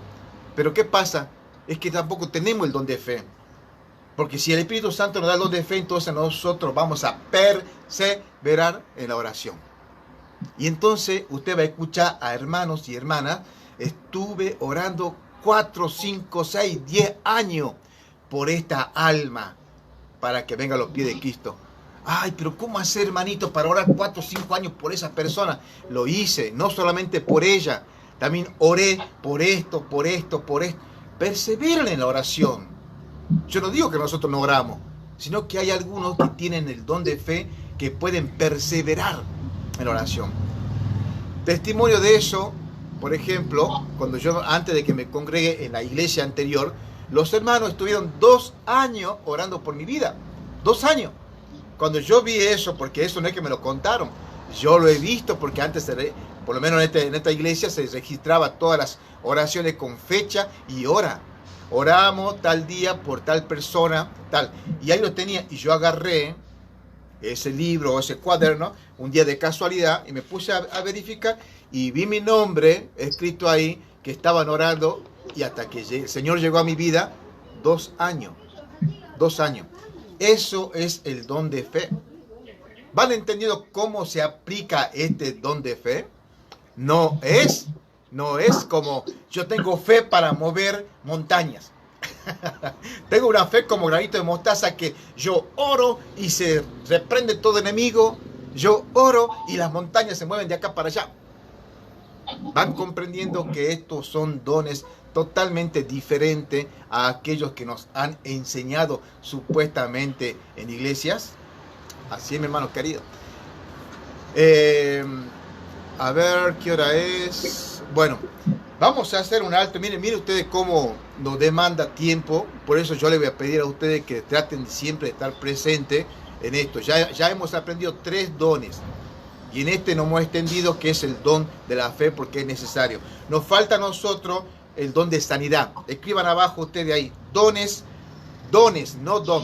S1: Pero ¿qué pasa? Es que tampoco tenemos el don de fe. Porque si el Espíritu Santo nos da el don de fe, entonces nosotros vamos a perseverar en la oración. Y entonces usted va a escuchar a hermanos y hermanas, estuve orando 4, 5, 6, 10 años por esta alma. para que venga a los pies de Cristo. Ay, pero ¿cómo hacer, hermanito, para orar 4 o 5 años por esa persona? Lo hice, no solamente por ella, también oré por esto, por esto, por esto. Perseveren en la oración. Yo no digo que nosotros no oramos, sino que hay algunos que tienen el don de fe que pueden perseverar en la oración. Testimonio de eso, por ejemplo, cuando yo, antes de que me congregue en la iglesia anterior, los hermanos estuvieron 2 años orando por mi vida. 2 años. Cuando yo vi eso, porque eso no es que me lo contaron, yo lo he visto porque antes, por lo menos en esta iglesia, se registraba todas las oraciones con fecha y hora. Oramos tal día por tal persona, tal. Y ahí lo tenía, y yo agarré ese libro o ese cuaderno un día de casualidad y me puse a verificar y vi mi nombre escrito ahí, que estaban orando, y hasta que el Señor llegó a mi vida, 2 años. 2 años. Eso es el don de fe. ¿Van entendiendo cómo se aplica este don de fe? No es como yo tengo fe para mover montañas. Tengo una fe como granito de mostaza, que yo oro y se reprende todo enemigo. Yo oro y las montañas se mueven de acá para allá. Van comprendiendo que estos son dones totalmente diferentes a aquellos que nos han enseñado supuestamente en iglesias. Así es, mi hermano querido. A ver, ¿qué hora es? Bueno, vamos a hacer un alto. Miren ustedes cómo nos demanda tiempo. Por eso yo les voy a pedir a ustedes que traten siempre de estar presentes en esto. Ya hemos aprendido 3 dones. Y en este nos hemos extendido, que es el don de la fe, porque es necesario. Nos falta a nosotros el don de sanidad. Escriban abajo ustedes ahí. Dones, no don.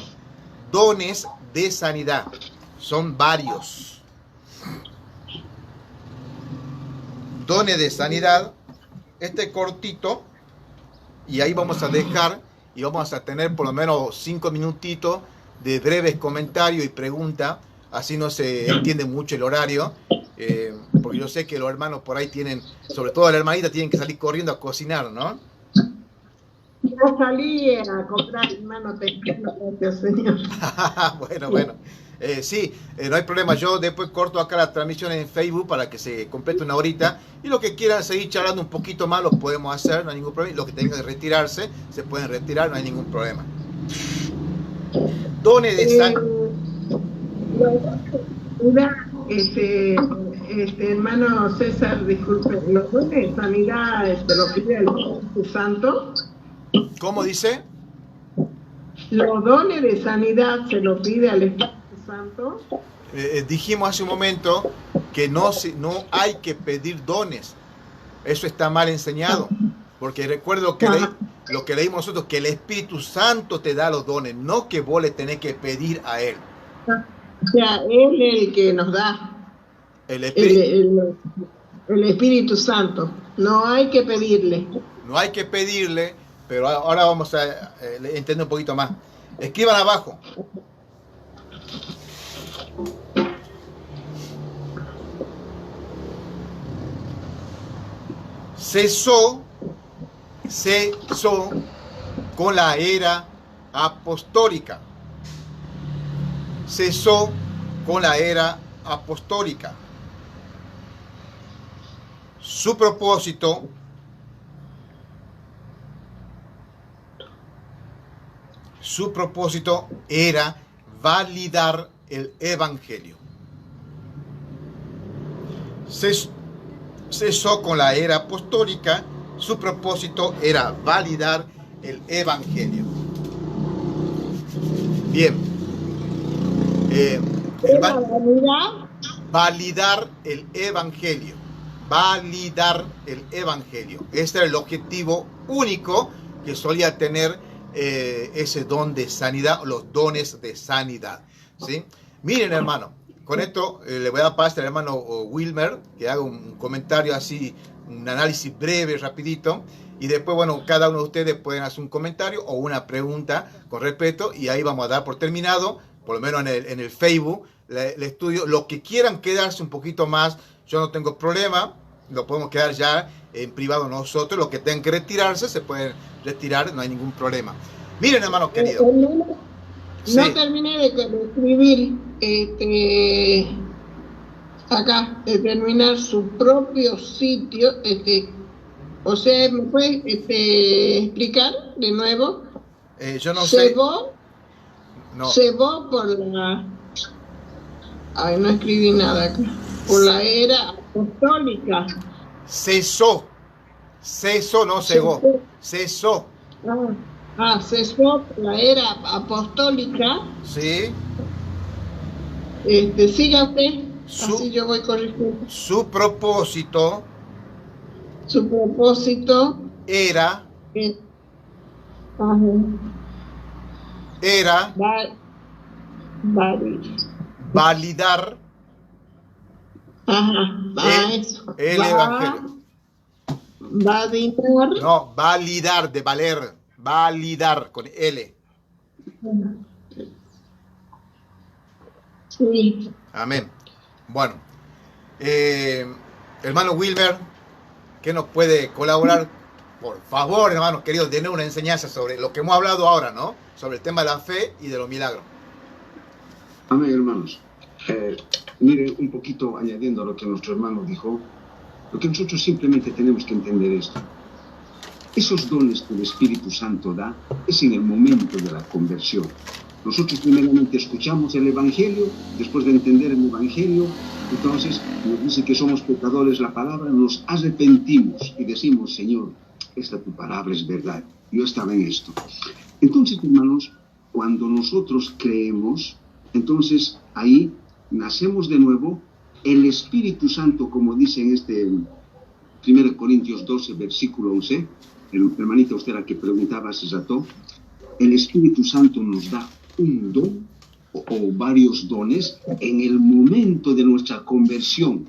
S1: Dones de sanidad. Son varios. Dones de sanidad. Este cortito. Y ahí vamos a dejar. Y vamos a tener por lo menos 5 minutitos de breves comentarios y preguntas. Así no se entiende mucho el horario, porque yo sé que los hermanos por ahí tienen, sobre todo la hermanita, tienen que salir corriendo a cocinar, ¿no?
S3: Yo salí a comprar, hermano, temprano, gracias, Señor.
S1: Bueno. Sí, no hay problema. Yo después corto acá la transmisión en Facebook para que se complete una horita. Y lo que quieran seguir charlando un poquito más, lo podemos hacer, no hay ningún problema. Los que tengan que retirarse, se pueden retirar, no hay ningún problema. Dones de sangre.
S3: Hermano César, disculpe, ¿los dones de sanidad lo pide el Espíritu Santo?
S1: ¿Cómo dice?
S3: ¿Los dones de sanidad se lo pide al Espíritu Santo?
S1: Dijimos hace un momento que no hay que pedir dones. Eso está mal enseñado. Porque recuerdo que lo que leímos nosotros, que el Espíritu Santo te da los dones, no que vos le tenés que pedir a Él.
S3: O sea, Él es el que nos da el Espíritu Santo. No hay que pedirle.
S1: No hay que pedirle, pero ahora vamos a entender un poquito más. Escriban abajo. Cesó con la era apostólica. Cesó con la era apostólica. Su propósito era validar el evangelio. Cesó con la era apostólica. Su propósito era validar el evangelio. Bien. Validar el evangelio. Validar el evangelio. Este era el objetivo único que solía tener ese don de sanidad, los dones de sanidad, ¿sí? Miren, hermano, con esto le voy a dar paso al hermano Wilmer, que haga un comentario así, un análisis breve, rapidito, y después, bueno, cada uno de ustedes pueden hacer un comentario o una pregunta con respeto, y ahí vamos a dar por terminado, por lo menos en el Facebook, el estudio. Los que quieran quedarse un poquito más, yo no tengo problema, lo podemos quedar ya en privado nosotros. Los que tengan que retirarse, se pueden retirar, no hay ningún problema. Miren, hermano querido. Sí.
S3: No terminé de escribir acá, de terminar su propio sitio. O sea, ¿me puedes explicar de nuevo?
S1: Yo no sé. No.
S3: Cebó por la... Ay, no escribí nada acá. Por la era apostólica.
S1: Cesó, no cegó, cesó.
S3: Cesó por la era apostólica.
S1: Sí.
S3: Siga usted, así yo voy corrigiendo.
S1: Su propósito era validar el evangelio. No, validar, de valer, validar con L.
S3: Sí.
S1: Amén. Bueno, hermano Wilber, ¿qué nos puede colaborar? Por favor, hermanos queridos, denle una enseñanza sobre lo que hemos hablado ahora, ¿no? Sobre el tema de la fe y de los milagros.
S2: Amén, hermanos. Miren, un poquito añadiendo a lo que nuestro hermano dijo, lo que nosotros simplemente tenemos que entender esto. Esos dones que el Espíritu Santo da es en el momento de la conversión. Nosotros primeramente escuchamos el Evangelio, después de entender el Evangelio, entonces nos dice que somos pecadores la palabra, nos arrepentimos y decimos, Señor, esta tu palabra es verdad, yo estaba en esto. Entonces, hermanos, cuando nosotros creemos, entonces ahí nacemos de nuevo, el Espíritu Santo, como dice en 1 Corintios 12, versículo 11, hermanita, usted la que preguntaba, Cesató, el Espíritu Santo nos da un don o varios dones en el momento de nuestra conversión,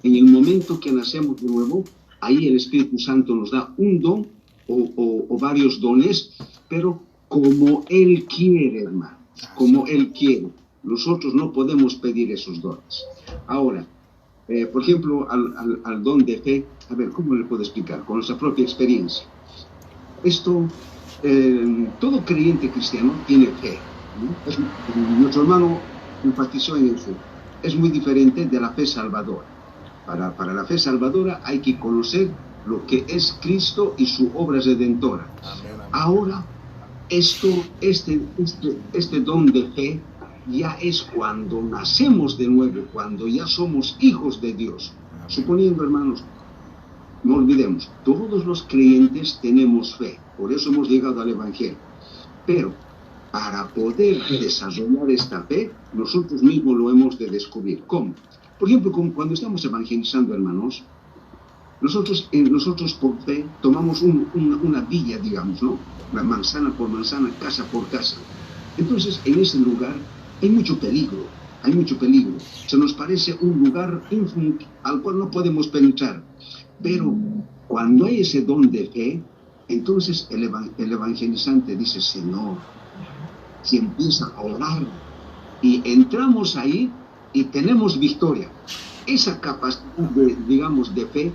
S2: en el momento que nacemos de nuevo, ahí el Espíritu Santo nos da un don o varios dones, pero como Él quiere, hermano, como Él quiere. Nosotros no podemos pedir esos dones. Ahora, por ejemplo, al don de fe, a ver, ¿cómo le puedo explicar? Con nuestra propia experiencia. Esto, todo creyente cristiano tiene fe, ¿no? Nuestro hermano enfatizó en eso. Es muy diferente de la fe salvadora. Para la fe salvadora hay que conocer lo que es Cristo y su obra redentora.
S1: Amén, amén.
S2: Ahora, este don de fe ya es cuando nacemos de nuevo, cuando ya somos hijos de Dios. Suponiendo, hermanos, no olvidemos, todos los creyentes tenemos fe, por eso hemos llegado al Evangelio. Pero para poder desarrollar esta fe, nosotros mismos lo hemos de descubrir. ¿Cómo? Por ejemplo, cuando estamos evangelizando, hermanos, nosotros por fe tomamos una villa, digamos, ¿no? Manzana por manzana, casa por casa. Entonces, en ese lugar hay mucho peligro. Se nos parece un lugar al cual no podemos penetrar. Pero cuando hay ese don de fe, entonces el evangelizante dice, Señor, si empieza a orar, y entramos ahí y tenemos victoria. Esa capacidad de fe,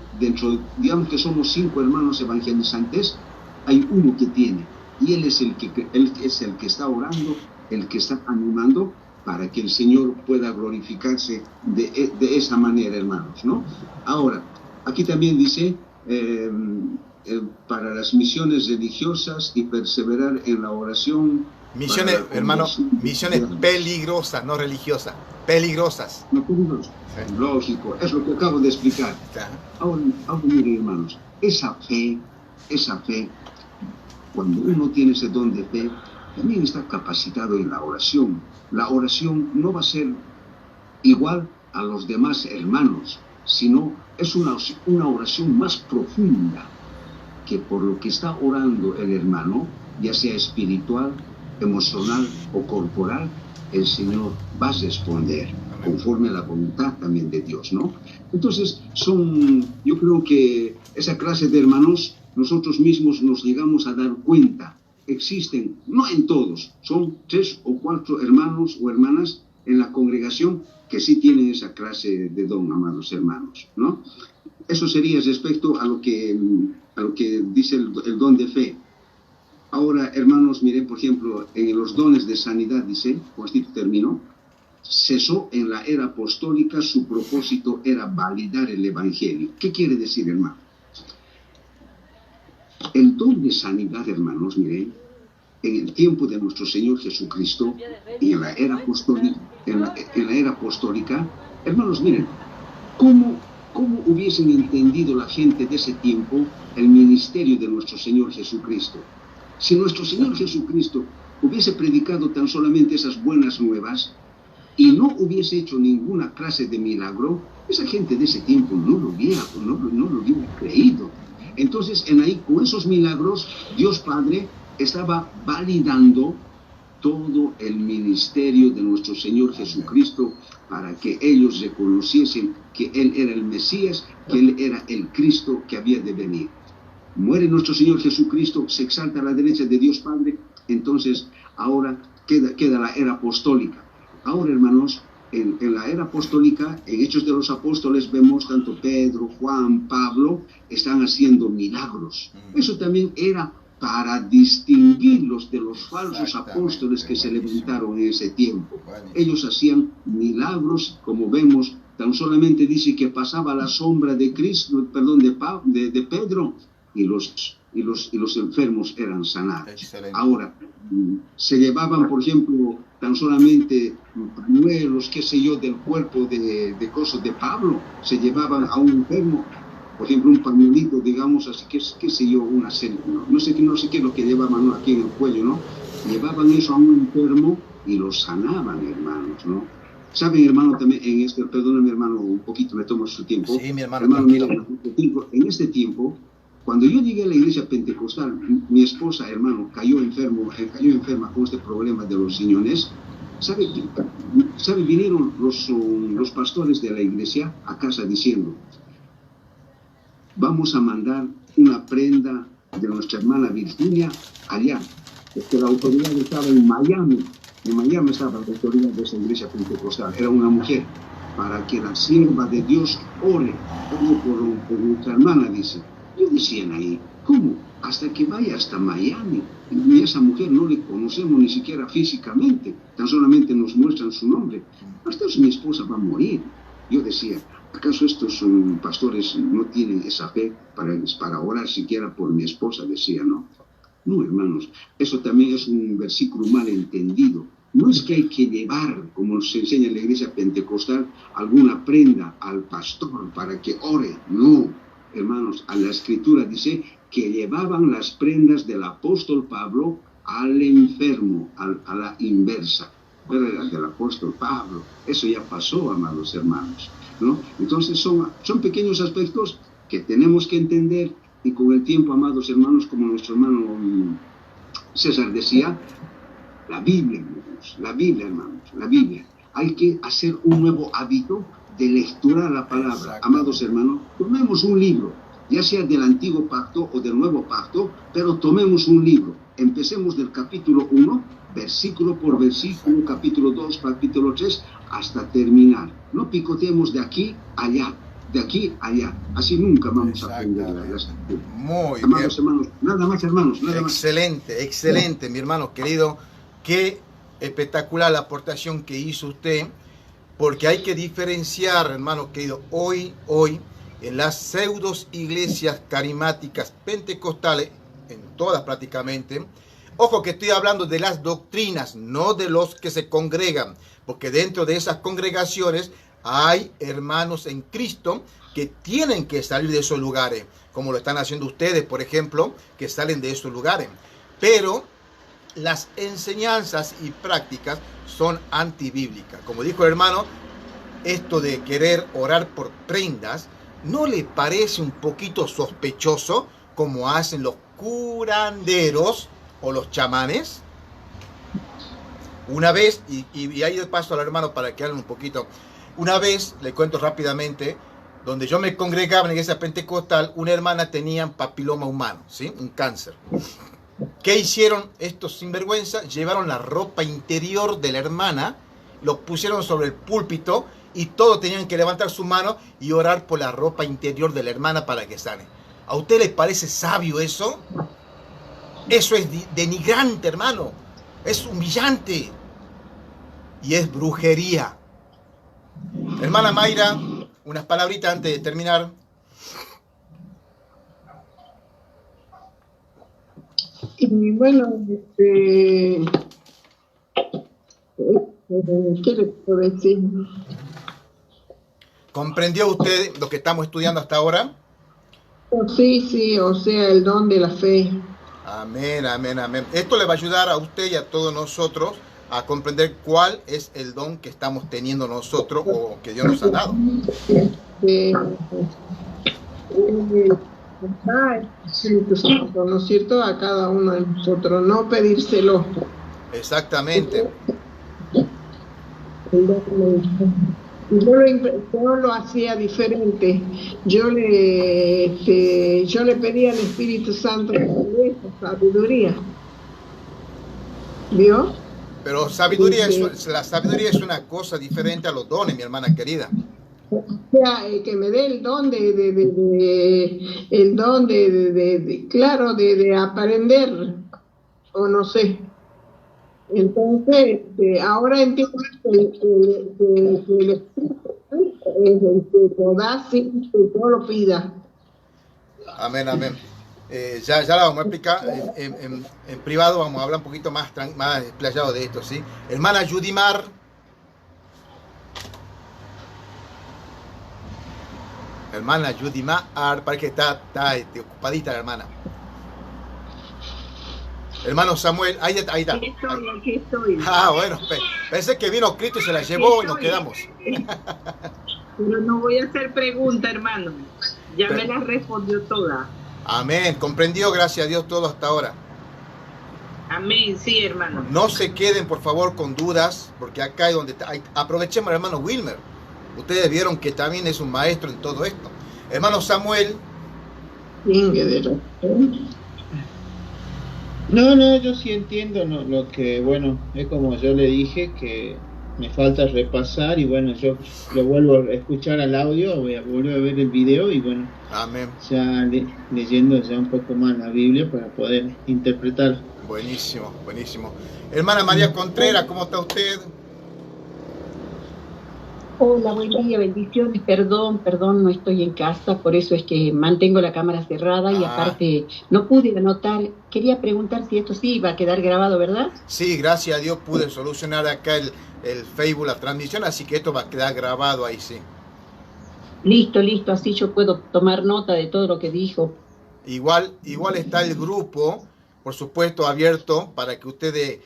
S2: digamos que somos 5 hermanos evangelizantes, hay uno que tiene, y él es el que está orando, el que está animando, para que el Señor pueda glorificarse de esa manera, hermanos, ¿no? Ahora, aquí también dice, para las misiones religiosas y perseverar en la oración.
S1: Misiones, hermano, misiones peligrosas, no religiosas, peligrosas.
S2: No peligrosas, sí. Lógico, es lo que acabo de explicar.
S1: Claro.
S2: Ahora miren, hermanos, esa fe, cuando uno tiene ese don de fe, también está capacitado en la oración. La oración no va a ser igual a los demás hermanos, sino es una oración más profunda, que por lo que está orando el hermano, ya sea espiritual, emocional o corporal, el Señor va a responder conforme a la voluntad también de Dios, ¿no? Entonces, yo creo que esa clase de hermanos, nosotros mismos nos llegamos a dar cuenta. Existen, no en todos, son 3 o 4 hermanos o hermanas en la congregación que sí tienen esa clase de don, amados hermanos, ¿no? Eso sería respecto a lo que dice el don de fe. Ahora, hermanos, miren, por ejemplo, en los dones de sanidad, dice, con esto terminó, cesó en la era apostólica, su propósito era validar el Evangelio. ¿Qué quiere decir, hermano? El don de sanidad, hermanos, miren, en el tiempo de nuestro Señor Jesucristo y en la era apostólica, hermanos, miren, ¿cómo hubiesen entendido la gente de ese tiempo el ministerio de nuestro Señor Jesucristo? Si nuestro Señor Jesucristo hubiese predicado tan solamente esas buenas nuevas y no hubiese hecho ninguna clase de milagro, esa gente de ese tiempo no lo hubiera creído. Entonces, ahí, con esos milagros, Dios Padre estaba validando todo el ministerio de nuestro Señor Jesucristo para que ellos reconociesen que Él era el Mesías, que Él era el Cristo que había de venir. Muere nuestro Señor Jesucristo, se exalta a la derecha de Dios Padre, entonces ahora queda la era apostólica. Ahora, hermanos, en la era apostólica, en Hechos de los Apóstoles, vemos tanto Pedro, Juan, Pablo, están haciendo milagros. Eso también era para distinguirlos de los falsos apóstoles que se levantaron en ese tiempo. Ellos hacían milagros, como vemos, tan solamente dice que pasaba la sombra de Cristo, de Pedro, y los enfermos eran sanados. Excelente. Ahora, se llevaban, por ejemplo, tan solamente pañuelos, qué sé yo, del cuerpo de Pablo, se llevaban a un enfermo, por ejemplo, un pañuelito, digamos, así que, qué sé yo, una serie, no sé qué es lo que llevaban, ¿no?, aquí en el cuello, ¿no? Llevaban eso a un enfermo y lo sanaban, hermanos, ¿no? ¿Saben, hermano, también en este, perdóname, hermano, un poquito, me tomo su tiempo.
S1: Sí, mi hermano,
S2: mira, en este tiempo, cuando yo llegué a la iglesia pentecostal, mi esposa, hermano, cayó enferma con este problema de los riñones. ¿Sabe? Vinieron los pastores de la iglesia a casa diciendo: vamos a mandar una prenda de nuestra hermana Virginia allá, porque la autoridad estaba en Miami. En Miami estaba la autoridad de esa iglesia pentecostal, era una mujer, para que la sierva de Dios ore por nuestra hermana, dice. Yo decían ahí, ¿cómo? Hasta que vaya hasta Miami. Y esa mujer no le conocemos ni siquiera físicamente, tan solamente nos muestran su nombre. Hasta eso mi esposa va a morir. Yo decía, ¿acaso estos pastores no tienen esa fe para orar siquiera por mi esposa? Decía, ¿no? No, hermanos, eso también es un versículo mal entendido. No es que hay que llevar, como se enseña en la iglesia pentecostal, alguna prenda al pastor para que ore. No. Hermanos, a la escritura dice que llevaban las prendas del apóstol Pablo al enfermo, a la inversa. Pero era del apóstol Pablo. Eso ya pasó, amados hermanos, ¿no? Entonces son pequeños aspectos que tenemos que entender, y con el tiempo, amados hermanos, como nuestro hermano César decía, la Biblia, hermanos, la Biblia. Hay que hacer un nuevo hábito de lecturar la palabra. Amados hermanos, tomemos un libro, ya sea del Antiguo Pacto o del Nuevo Pacto, pero tomemos un libro. Empecemos del capítulo 1, versículo por versículo, capítulo 2, capítulo 3, hasta terminar. No picoteemos de aquí allá, de aquí allá. Así nunca vamos a aprender la escritura.
S1: Muy
S2: amados
S1: bien.
S2: Hermanos, nada más, hermanos, nada más.
S1: Excelente, mi hermano querido. Qué espectacular la aportación que hizo usted. Porque hay que diferenciar, hermano querido, hoy, en las pseudos iglesias carismáticas pentecostales, en todas prácticamente, ojo que estoy hablando de las doctrinas, no de los que se congregan, porque dentro de esas congregaciones hay hermanos en Cristo que tienen que salir de esos lugares, como lo están haciendo ustedes, por ejemplo, que salen de esos lugares. Pero las enseñanzas y prácticas son antibíblicas. Como dijo el hermano, esto de querer orar por prendas, ¿no le parece un poquito sospechoso como hacen los curanderos o los chamanes? Una vez, y ahí paso al hermano para que hable un poquito, una vez, le cuento rápidamente, donde yo me congregaba en la iglesia pentecostal, una hermana tenía papiloma humano, ¿sí? Un cáncer. ¿Qué hicieron estos sinvergüenzas? Llevaron la ropa interior de la hermana, lo pusieron sobre el púlpito y todos tenían que levantar su mano y orar por la ropa interior de la hermana para que sane. ¿A usted le parece sabio eso? Eso es denigrante, hermano. Es humillante. Y es brujería. Hermana Mayra, unas palabritas antes de terminar.
S3: Y bueno, ¿qué le puedo decir?
S1: ¿Comprendió usted lo que estamos estudiando hasta ahora?
S3: Sí, o sea, el don de la fe.
S1: Amén, amén, amén. Esto le va a ayudar a usted y a todos nosotros a comprender cuál es el don que estamos teniendo nosotros o que Dios nos ha dado.
S3: Espíritu Santo, ¿no es cierto? A cada uno de nosotros, no pedírselo.
S1: Exactamente.
S3: Yo lo hacía diferente. Yo le pedía al Espíritu Santo sabiduría. ¿Vio?
S1: Pero la sabiduría es una cosa diferente a los dones, mi hermana querida.
S3: O sea, que me dé el don de aprender, o no sé. Entonces, ahora entiendo que el Espíritu es el que lo da sin que yo lo pida.
S1: Amén, amén. Ya la vamos a explicar en privado, vamos a hablar un poquito más explayado de esto, ¿sí? Hermana Yudimar. Hermana Yudimar, parece que está ocupadita la hermana. Hermano Samuel, ahí está.
S4: Aquí estoy.
S1: Ah, bueno, pensé que vino Cristo y se la llevó y nos quedamos.
S4: Pero no voy a hacer pregunta, hermano. Ya me la respondió toda.
S1: Amén, comprendió, gracias a Dios, todo hasta ahora.
S4: Amén, sí, hermano.
S1: No se queden, por favor, con dudas, porque acá es donde aprovechemos al hermano Wilmer. Ustedes vieron que también es un maestro en todo esto. Hermano Samuel.
S5: No, yo sí entiendo lo que, bueno, es como yo le dije, que me falta repasar y bueno, yo lo vuelvo a escuchar al audio, voy a volver a ver el video y bueno,
S1: amén.
S5: Ya leyendo ya un poco más la Biblia para poder interpretar.
S1: Buenísimo, buenísimo. Hermana María Contreras, ¿cómo está usted?
S6: Hola, buen día, bendiciones. Perdón, no estoy en casa, por eso es que mantengo la cámara cerrada y aparte no pude anotar. Quería preguntar si esto sí iba a quedar grabado, ¿verdad?
S1: Sí, gracias a Dios pude solucionar acá el Facebook, la transmisión, así que esto va a quedar grabado ahí, sí.
S6: Listo, así yo puedo tomar nota de todo lo que dijo.
S1: Igual está el grupo, por supuesto, abierto para que ustedes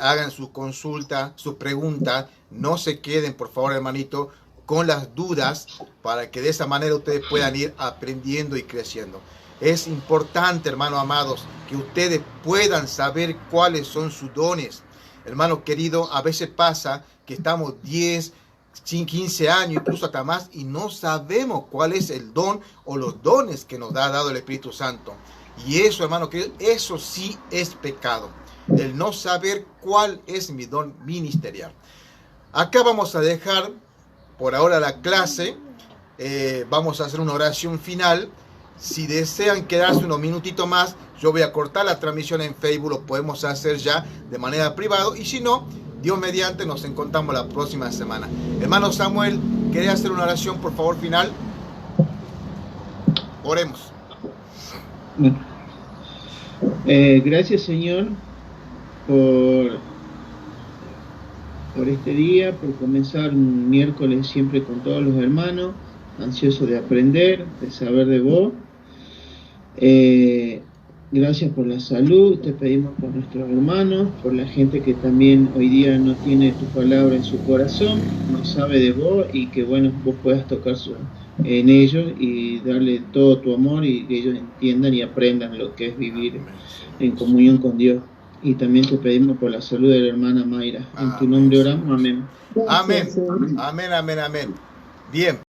S1: hagan sus consultas, sus preguntas. No se queden, por favor, hermanito, con las dudas, para que de esa manera ustedes puedan ir aprendiendo y creciendo. Es importante, hermanos amados, que ustedes puedan saber cuáles son sus dones. Hermano querido, a veces pasa que estamos 10, 15 años, incluso hasta más, y no sabemos cuál es el don o los dones que nos ha dado el Espíritu Santo. Y eso, hermano querido, eso sí es pecado. El no saber cuál es mi don ministerial. Acá vamos a dejar por ahora la clase. Vamos a hacer una oración final. Si desean quedarse unos minutitos más, yo voy a cortar la transmisión en Facebook. Lo podemos hacer ya de manera privada. Y si no, Dios mediante, nos encontramos la próxima semana. Hermano Samuel, ¿quería hacer una oración, por favor, final? Oremos.
S5: Gracias, Señor, por este día, por comenzar un miércoles siempre con todos los hermanos, ansioso de aprender, de saber de vos. Gracias por la salud, te pedimos por nuestros hermanos, por la gente que también hoy día no tiene tu palabra en su corazón, no sabe de vos y que bueno, vos puedas tocar en ellos y darle todo tu amor y que ellos entiendan y aprendan lo que es vivir en comunión con Dios. Y también te pedimos por la salud de la hermana Mayra. En tu nombre oramos. Amén.
S1: Amén. Amén. Bien.